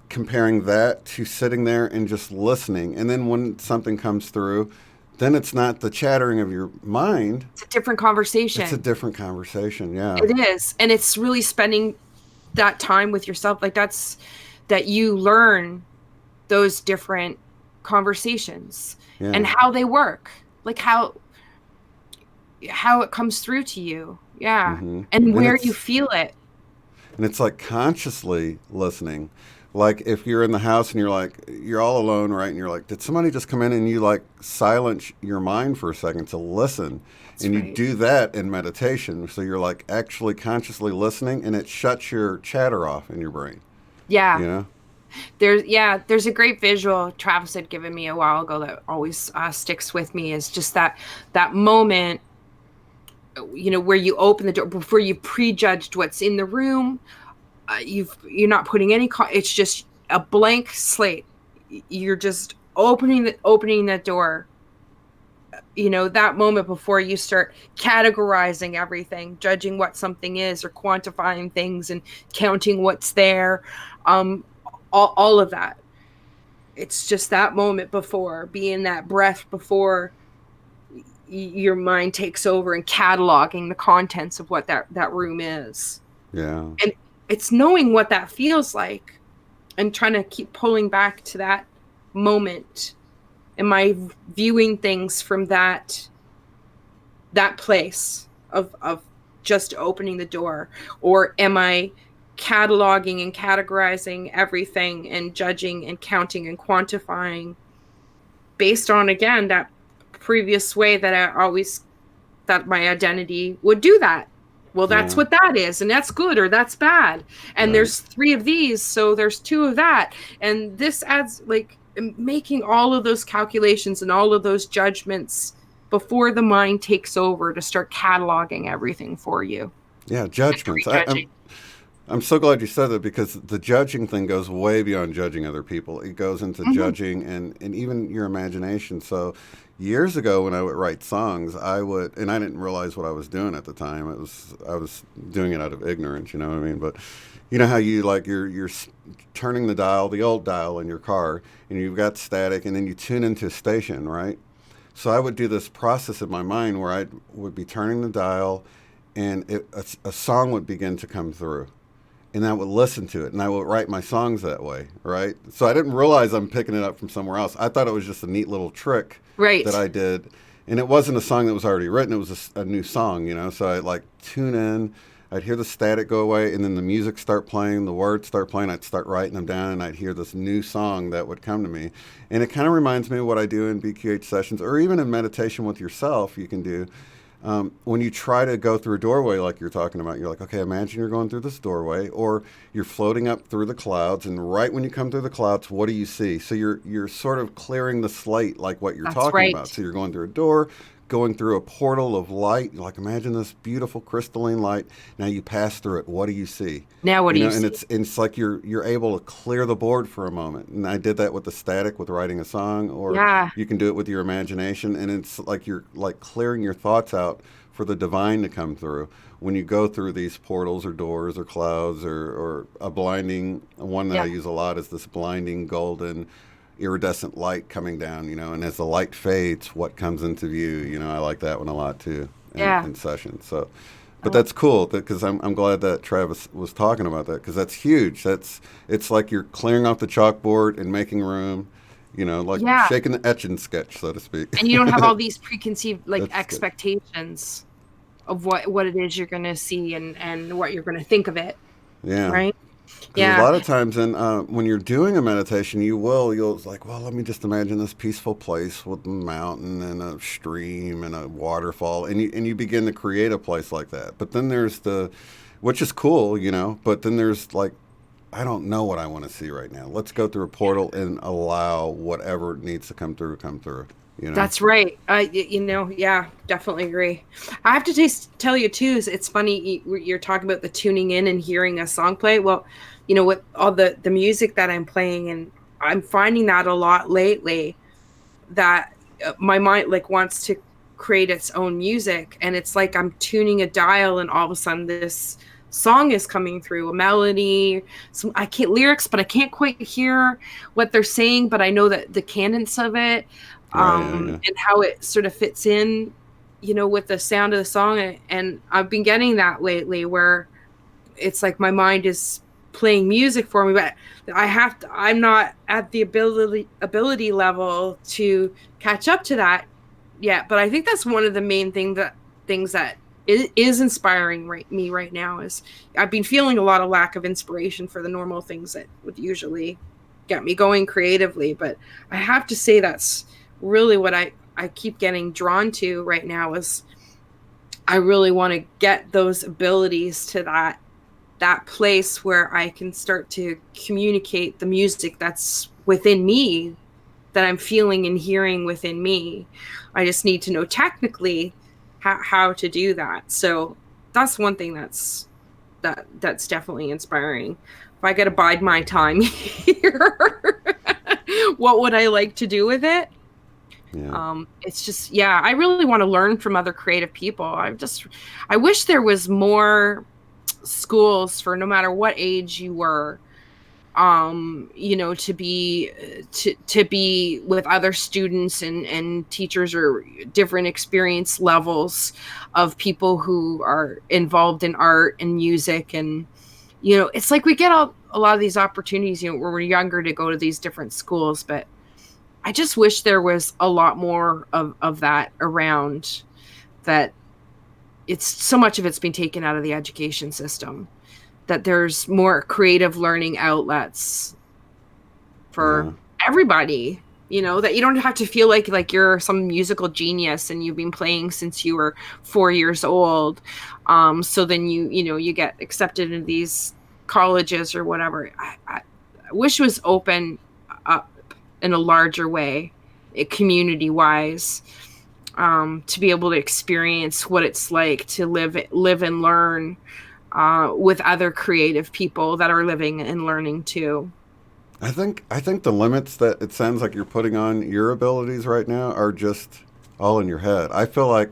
Comparing that to sitting there and just listening. And then when something comes through, then it's not the chattering of your mind. It's a different conversation. It's a different conversation, yeah. It is. And it's really spending that time with yourself. Like that you learn those different conversations and how they work. Like how it comes through to you. Yeah. Mm-hmm. And where you feel it. And it's like consciously listening. Like if you're in the house and you're all alone, right? And you're like, did somebody just come in? And you like silence your mind for a second to listen. That's and right. You do that in meditation. So you're like actually consciously listening, and it shuts your chatter off in your brain. Yeah. There's a great visual Travis had given me a while ago that always sticks with me, is just that moment, where you open the door before you prejudged what's in the room. You're not putting any it's just a blank slate. You're just opening that door, that moment before you start categorizing everything, judging what something is or quantifying things and counting what's there. All of that. It's just that moment before, being that breath before your mind takes over and cataloging the contents of what that room is. Yeah. And it's knowing what that feels like and trying to keep pulling back to that moment. Am I viewing things from that place of just opening the door? Or am I cataloging and categorizing everything and judging and counting and quantifying based on, again, that previous way that that my identity would do that? Well, that's what that is, and that's good or that's bad. And there's 3 of these, so there's 2 of that. And this adds, like, making all of those calculations and all of those judgments before the mind takes over to start cataloging everything for you. Yeah, judgments. I'm so glad you said that, because the judging thing goes way beyond judging other people. It goes into judging and even your imagination. So years ago when I would write songs, and I didn't realize what I was doing at the time. I was doing it out of ignorance, you know what I mean? But you know how you like you're turning the dial, the old dial in your car, and you've got static, and then you tune into a station, right? So I would do this process in my mind where I would be turning the dial, and a song would begin to come through. And I would listen to it, and I would write my songs that way, right? So I didn't realize I'm picking it up from somewhere else. I thought it was just a neat little trick that I did. And it wasn't a song that was already written. It was a new song, So I'd like tune in. I'd hear the static go away, and then the music start playing, the words start playing. I'd start writing them down, and I'd hear this new song that would come to me. And it kind of reminds me of what I do in BQH sessions, or even in meditation with yourself you can do. When you try to go through a doorway like you're talking about, you're like, okay, imagine you're going through this doorway, or you're floating up through the clouds, and right when you come through the clouds, what do you see? So you're sort of clearing the slate like what you're talking about. So you're going through a door, going through a portal of light. Like imagine this beautiful crystalline light. Now you pass through it. What do you see? Now what You do know, you and see? it's like you're able to clear the board for a moment. And I did that with the static with writing a song, or Yeah. you can do it with your imagination, and it's like you're like clearing your thoughts out for the divine to come through when you go through these portals or doors or clouds, or a blinding one that I Yeah. use a lot is this blinding golden iridescent light coming down, you know, and as the light fades, what comes into view, you know, I like that one a lot too Yeah. in sessions. So, but Oh, that's cool because I'm glad that Travis was talking about that because that's huge. It's like you're clearing off the chalkboard and making room, you know, like yeah. shaking the etch and sketch, so to speak. And you don't have all these preconceived like That's good. expectations of what it is you're going to see and what you're going to think of it, Yeah. right? Because a Yeah. lot of times, when you're doing a meditation, you'll like, well, let me just imagine this peaceful place with a mountain and a stream and a waterfall, and you begin to create a place like that. But then there's which is cool, you know. But then there's like, I don't know what I want to see right now. Let's go through a portal and allow whatever needs to come through. You know. That's right. You know, yeah, definitely agree. I have to tell you too. It's funny you're talking about the tuning in and hearing a song play. Well, you know, with all the music that I'm playing, and I'm finding that a lot lately. That my mind like wants to create its own music, and it's like I'm tuning a dial, and all of a sudden this song is coming through, a melody. Some I can't lyrics, but I can't quite hear what they're saying, but I know that the cadence of it, Right. Yeah. Yeah. and how it sort of fits in, you know, with the sound of the song. And I've been getting that lately, where it's like my mind is playing music for me, but I'm not at the ability level to catch up to that yet. But I think that's one of the main things that is inspiring me right now. Is I've been feeling a lot of lack of inspiration for the normal things that would usually get me going creatively. But I have to say that's really what I keep getting drawn to right now. Is I really want to get those abilities to that place where I can start to communicate the music that's within me, that I'm feeling and hearing within me. I just need to know technically how to do that. So that's one thing that's definitely inspiring. If I could abide my time here, what would I like to do with it? Yeah. It's just, yeah, I really want to learn from other creative people. I wish there was more schools for no matter what age you were, you know, to be with other students and teachers, or different experience levels of people who are involved in art and music. And you know, it's like we get a lot of these opportunities, you know, when we're younger, to go to these different schools, but I just wish there was a lot more of that around. That it's so much of it's been taken out of the education system, that there's more creative learning outlets Yeah. for everybody, you know, that you don't have to feel like you're some musical genius and you've been playing since you were 4 years old. So then you know, you get accepted into these colleges or whatever. I wish it was open up in a larger way, community wise, to be able to experience what it's like to live and learn with other creative people that are living and learning too. I think the limits that it sounds like you're putting on your abilities right now are just all in your head. I feel like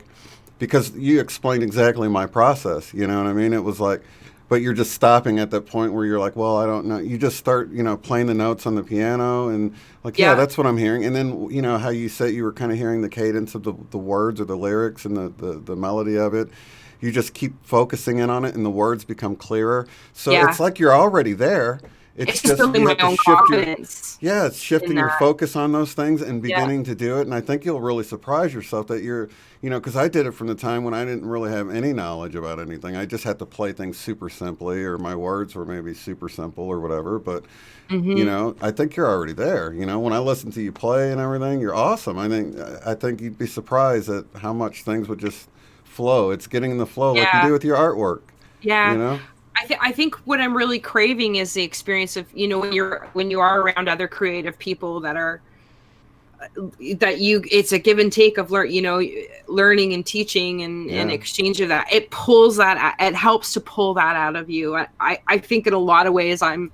because you explained exactly my process, you know what I mean? It was like, but you're just stopping at that point where you're like, well, I don't know. You just start, you know, playing the notes on the piano and like, yeah, Yeah, that's what I'm hearing. And then, you know, how you said you were kind of hearing the cadence of the words or the lyrics and the melody of it. You just keep focusing in on it and the words become clearer. So yeah. it's like you're already there. It's It's just just building you my have to own shift your confidence yeah, it's in shifting your that. focus on those things and Yeah, beginning to do it. And I think you'll really surprise yourself that you're, you know, because I did it from the time when I didn't really have any knowledge about anything. I just had to play things super simply, or my words were maybe super simple or whatever. But, you hmm, know, I think you're already there. You know, when I listen to you play and everything, you're awesome. I think you'd be surprised at how much things would just flow. It's getting in the flow like you yeah, do with your artwork, you yeah. know? I think what I'm really craving is the experience of, you know, when you are around other creative people that are that it's a give and take of learning and teaching and exchange of that. It pulls that, it helps to pull that out of you. I think in a lot of ways I'm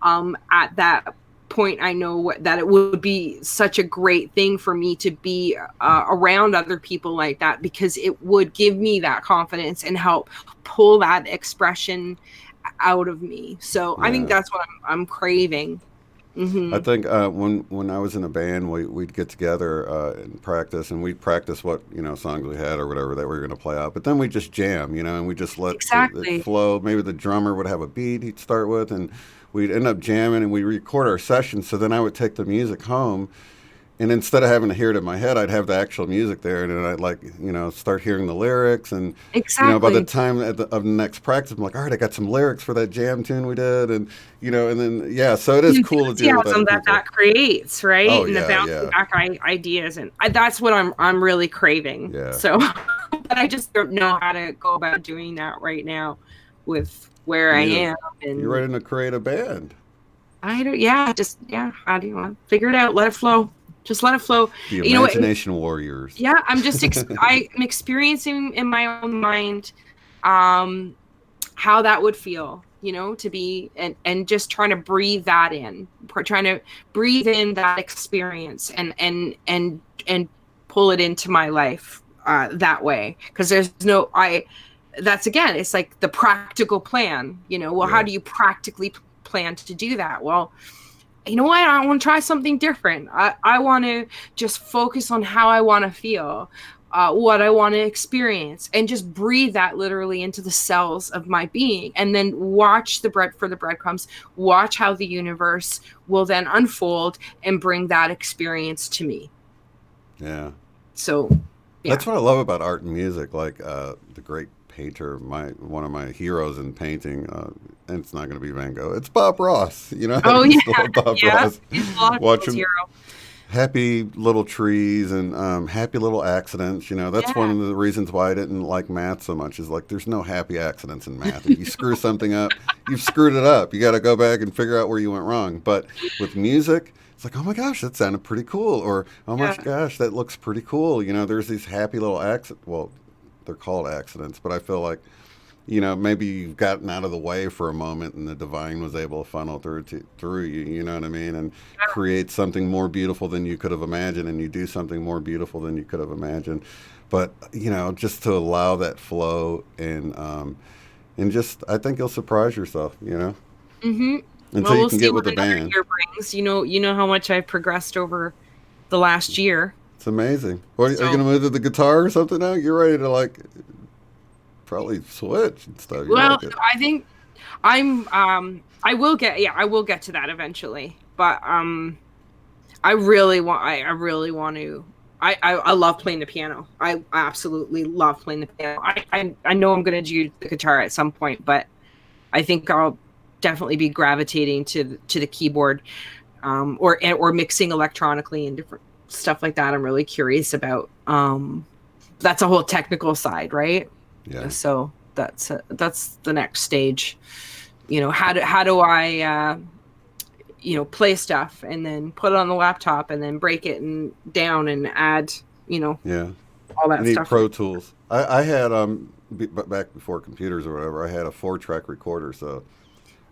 at that point. I know that it would be such a great thing for me to be around other people like that, because it would give me that confidence and help pull that expression out of me. So I think that's what I'm craving. Mm-hmm. I think when I was in a band, we'd get together and practice, and we'd practice what songs we had or whatever that we were going to play out. But then we just jam, and we just let it flow. Maybe the drummer would have a beat he'd start with, and we'd end up jamming, and we'd record our sessions. So then I would take the music home, and instead of having to hear it in my head, I'd have the actual music there, and then I'd start hearing the lyrics, and by the time of the next practice, I'm like, all right, I got some lyrics for that jam tune we did, and and then so it is cool to do that creates, right? Oh, and the bouncing back ideas, and that's what I'm really craving. Yeah. So, but I just don't know how to go about doing that right now with where I am. And you're ready to create a band. I don't. Yeah, how do you want to figure it out? Let it flow. Just let it flow. The imagination warriors. Yeah, I'm just I'm experiencing in my own mind how that would feel, to be and just trying to breathe that in, trying to breathe in that experience and pull it into my life that way, because there's that's again, it's like the practical plan. How do you practically plan to do that? Well, you know what? I want to try something different. I want to just focus on how I want to feel, what I want to experience, and just breathe that literally into the cells of my being, and then watch the breadcrumbs, watch how the universe will then unfold and bring that experience to me. Yeah. So, that's what I love about art and music. Like the great painter, one of my heroes in painting, and it's not going to be Van Gogh. It's Bob Ross. Oh yeah, Bob Ross. He's a lot of hero. Happy little trees and happy little accidents. That's one of the reasons why I didn't like math so much. Is like there's no happy accidents in math. If you screw something up, you've screwed it up. You got to go back and figure out where you went wrong. But with music, it's like, oh my gosh, that sounded pretty cool, or oh my gosh, that looks pretty cool. There's these happy little accidents. Well, they're called accidents, but I feel like, maybe you've gotten out of the way for a moment and the divine was able to funnel through you, you know what I mean? And create something more beautiful than you could have imagined, and you do something more beautiful than you could have imagined. But, just to allow that flow and just, I think you'll surprise yourself, Mm-hmm. Until you can get with the band. Year brings. You know how much I've progressed over the last year. It's amazing. Are you going to move to the guitar or something now? You're ready to probably switch and stuff. I think I will get to that eventually. But I really want to. I love playing the piano. I absolutely love playing the piano. I know I'm going to do the guitar at some point, but I think I'll definitely be gravitating to the keyboard, or mixing electronically and different stuff like that. I'm really curious about. That's a whole technical side, right? Yeah. So that's the next stage. How do I play stuff and then put it on the laptop and then break it down and add all that you stuff. Need Pro Tools. I had back before computers or whatever, I had a 4-track recorder, so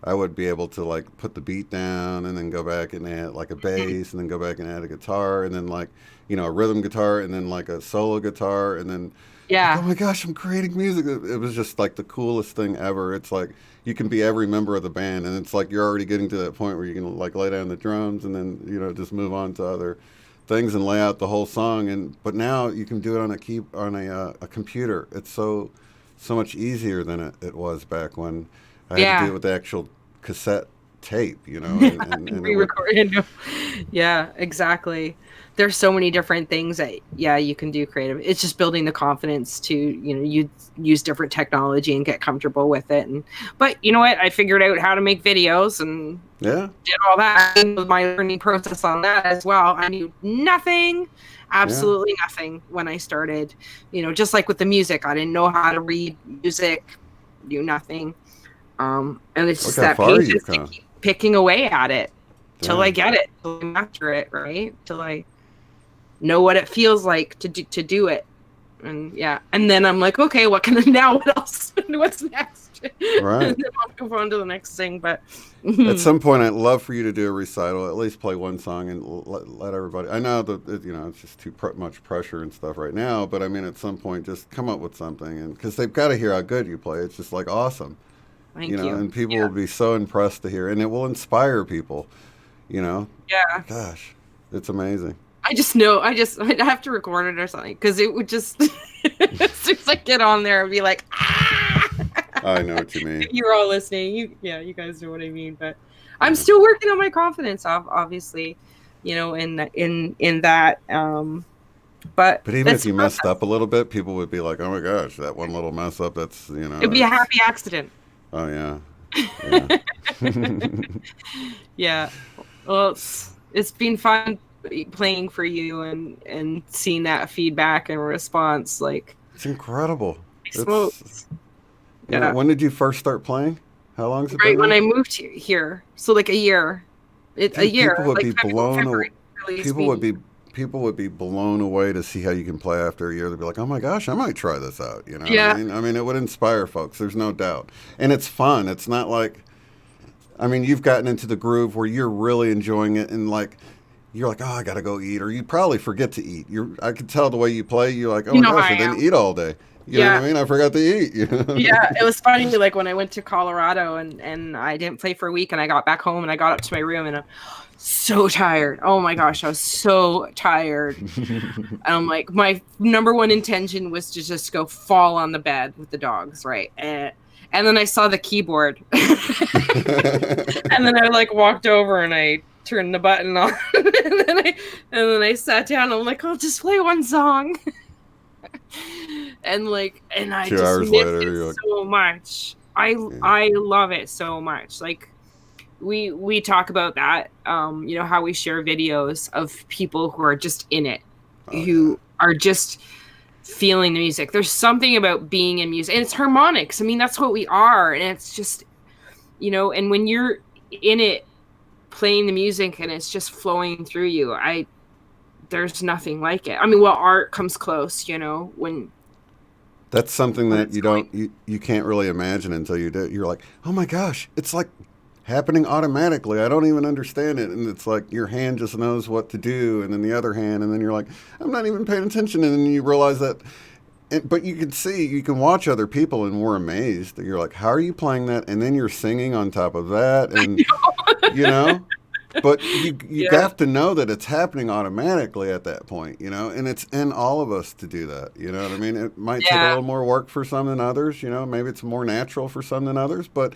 I would be able to put the beat down and then go back and add a bass and then go back and add a guitar and then a rhythm guitar and then a solo guitar and then oh my gosh, I'm creating music. It was just the coolest thing ever. It's you can be every member of the band, and it's you're already getting to that point where you can lay down the drums and then just move on to other things and lay out the whole song. But now you can do it on a computer. It's so much easier than it was back when I had to do it with the actual cassette tape, and re-recorded. Yeah, exactly. There's so many different things that you can do creative. It's just building the confidence to you use different technology and get comfortable with it. But you know what? I figured out how to make videos and did all that. My learning process on that as well. I knew nothing, absolutely nothing when I started. Just like with the music, I didn't know how to read music, knew nothing. And it's just that patience to keep picking away at it till I get it, till I master it, right? Till I know what it feels like to do it. And yeah, and then I'm like, okay, what else? What's next? Right. And then I'll go on to the next thing. But At some point, I'd love for you to do a recital, at least play one song and let everybody. I know that it's just too much pressure and stuff right now, but I mean, at some point, just come up with something, and because they've got to hear how good you play. It's just like awesome, thank you. and people Yeah. will be so impressed to hear, and it will inspire people. Yeah. Gosh, it's amazing. I have to record it or something because it would just as soon as I get on there and be like, ah! I know what you mean. You're all listening. You guys know what I mean. But I'm still working on my confidence, obviously, in that. But even if you messed up a little bit, people would be like, "Oh my gosh, that one little mess up. That's It'd be a happy accident." Oh yeah. Yeah. Yeah. Well, it's been fun playing for you and seeing that feedback and response. Like, it's incredible. Yeah. When did you first start playing? How long has it been? Right when I moved here, so like a year. A year. People would be blown away. People would be blown away to see how you can play after a year. They'd be like, "Oh my gosh, I might try this out." You know Yeah. what I mean? I mean, it would inspire folks. There's no doubt, and it's fun. It's not like, I mean, you've gotten into the groove where you're really enjoying it, and like, you're like, "Oh, I gotta go eat," or you probably forget to eat. I could tell the way you play. You're like, "Oh my gosh, I didn't eat all day." You know what I mean? I forgot to eat. Yeah, it was funny. Like when I went to Colorado and I didn't play for a week, and I got back home and I got up to my room and I'm so tired. Oh my gosh, I was so tired. And I'm like, my number one intention was to just go fall on the bed with the dogs, right? And then I saw the keyboard, and then I like walked over and I turned the button on, and then I sat down. And I'm like, I'll just play one song. And I 2 just hours miss later, it so much. I love it so much. Like we talk about that, how we share videos of people who are just in it, who are just feeling the music. There's something about being in music, and it's harmonics. I mean, that's what we are, and it's just, and when you're in it, playing the music, and it's just flowing through you, there's nothing like it. I mean, well, art comes close, when. That's something that you can't really imagine until you do it. You're like, oh my gosh, it's like happening automatically. I don't even understand it. And it's like your hand just knows what to do. And then the other hand, and then you're like, I'm not even paying attention. And then you realize that, but you can watch other people and we're amazed. You're like, how are you playing that? And then you're singing on top of that. And, but you have to know that it's happening automatically at that point, and it's in all of us to do that. You know what I mean? It might take a little more work for some than others, maybe it's more natural for some than others, but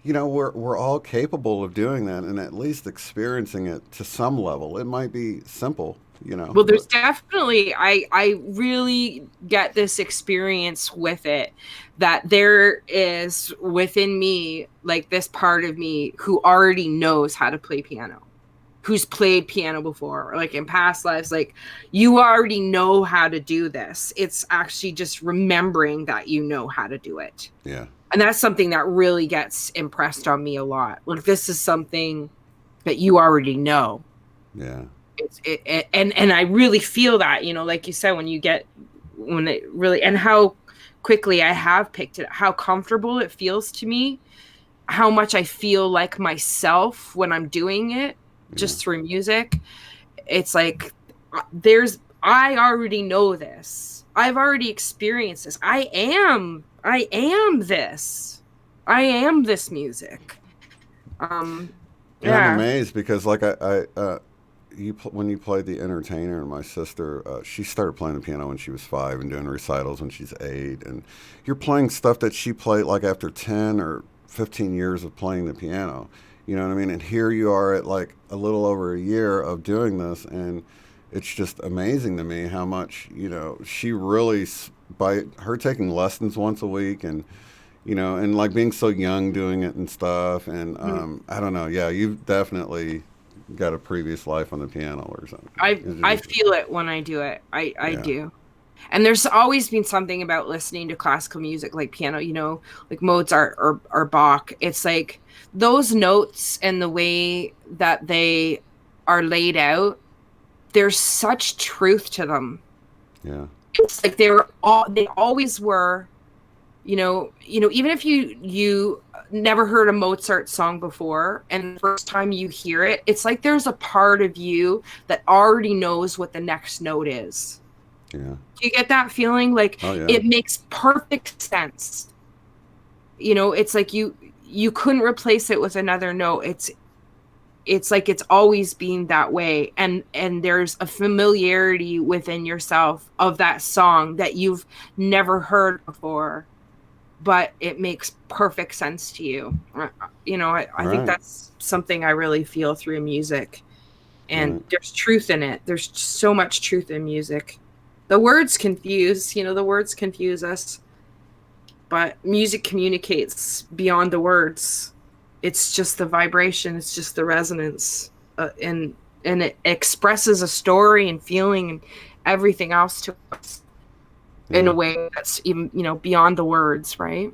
we're all capable of doing that and at least experiencing it to some level. It might be simple, Well, there's definitely, I really get this experience with it, that there is within me, like this part of me who already knows how to play piano, who's played piano before, or like in past lives. Like, you already know how to do this. It's actually just remembering that you know how to do it. Yeah. And that's something that really gets impressed on me a lot. Like, this is something that you already know. Yeah. And I really feel that, like you said, when it really, and how quickly I have picked it, how comfortable it feels to me, how much I feel like myself when I'm doing it just through music. It's like, I already know this. I've already experienced this. I am this. I am this music. I'm amazed because like when you played The Entertainer, and my sister, she started playing the piano when she was 5 and doing recitals when she's 8, and you're playing stuff that she played like after 10 or 15 years of playing the piano. You know what I mean? And here you are at like a little over a year of doing this, and it's just amazing to me how much, she really, by her taking lessons once a week and, and like being so young doing it and stuff. And I don't know. Yeah, you've definitely got a previous life on the piano or something. I feel it when I do it. I do. And there's always been something about listening to classical music, like piano, like Mozart or Bach. It's like those notes and the way that they are laid out there's such truth to them. Yeah. It's like they always were, even if you never heard a Mozart song before and the first time you hear it, it's like there's a part of you that already knows what the next note is. Yeah. Do you get that feeling? Like, Oh, yeah. It makes perfect sense. It's like you couldn't replace it with another note. It's like it's always been that way, and there's a familiarity within yourself of that song that you've never heard before, but it makes perfect sense to you. I think that's something I really feel through music, and there's truth in it. There's so much truth in music. The words confuse us, but music communicates beyond the words. It's just the vibration. It's just the resonance, and it expresses a story and feeling and everything else to us in a way that's even, beyond the words, right?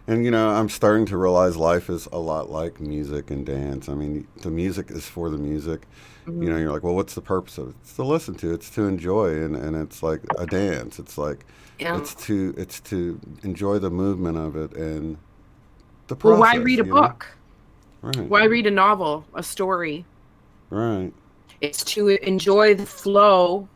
And, I'm starting to realize life is a lot like music and dance. I mean, the music is for the music. Mm-hmm. You're like, well, what's the purpose of it? It's to listen to, it's to enjoy, and it's like a dance. It's like, it's to enjoy the movement of it and the process. Well, why read a book? Right. Why read a novel, a story? Right. It's to enjoy the flow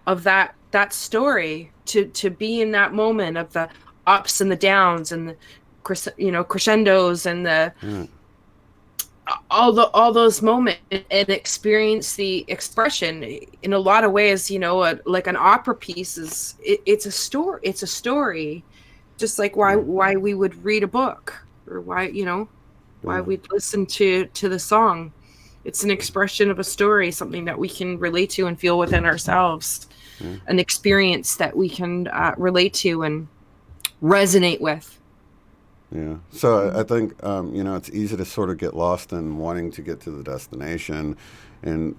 of that story, to be in that moment of the ups and the downs and the crescendos and the all those moments, and experience the expression. In a lot of ways, like an opera piece it's a story. Just like why we would read a book, or why we'd listen to the song. It's an expression of a story, something that we can relate to and feel within ourselves, an experience that we can relate to and resonate with. Yeah. So I think, it's easy to sort of get lost in wanting to get to the destination and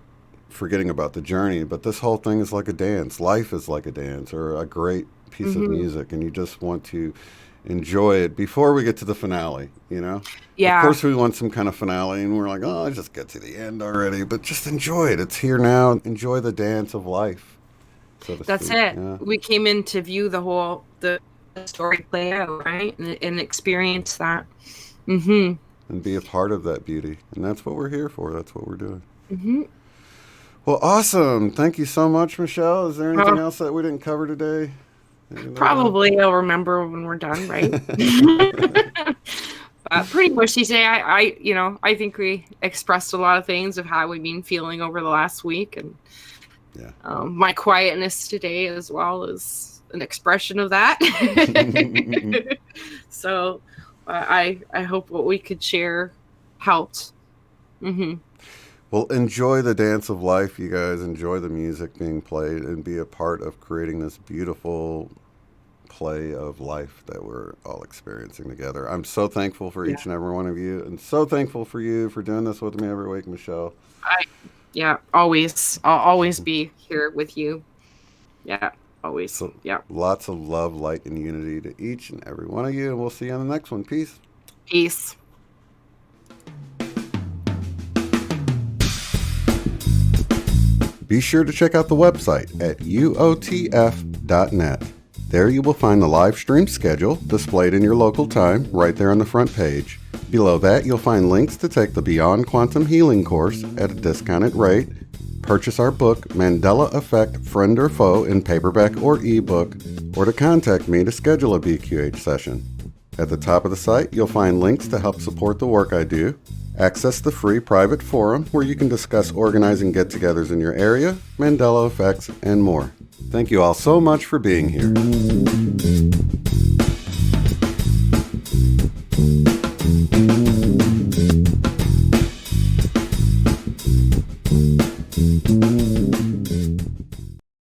forgetting about the journey. But this whole thing is like a dance. Life is like a dance or a great piece of music, and you just want to enjoy it before we get to the finale, Yeah. Of course we want some kind of finale, and we're like, oh, just get to the end already. But just enjoy it. It's here now. Enjoy the dance of life, so to That's speak. it. Yeah. We came in to view the story play out, right? And experience that. Mm-hmm. And be a part of that beauty. And that's what we're here for. That's what we're doing. Mm-hmm. Well, awesome. Thank you so much, Michelle. Is there anything else that we didn't cover today? Probably I'll remember when we're done, right? Pretty much today, I think we expressed a lot of things of how we've been feeling over the last week, and my quietness today as well is an expression of that. So I hope what we could share helped. Mm-hmm. Well, enjoy the dance of life, you guys. Enjoy the music being played and be a part of creating this beautiful play of life that we're all experiencing together. I'm so thankful for each and every one of you, and so thankful for you for doing this with me every week, Michelle. Always. I'll always be here with you. Yeah, always. So, lots of love, light, and unity to each and every one of you, and we'll see you on the next one. Peace. Peace. Be sure to check out the website at uotf.net. There you will find the live stream schedule displayed in your local time right there on the front page. Below that, you'll find links to take the Beyond Quantum Healing course at a discounted rate, purchase our book, Mandela Effect, Friend or Foe, in paperback or ebook, or to contact me to schedule a BQH session. At the top of the site, you'll find links to help support the work I do, access the free private forum where you can discuss organizing get-togethers in your area, Mandela effects, and more. Thank you all so much for being here.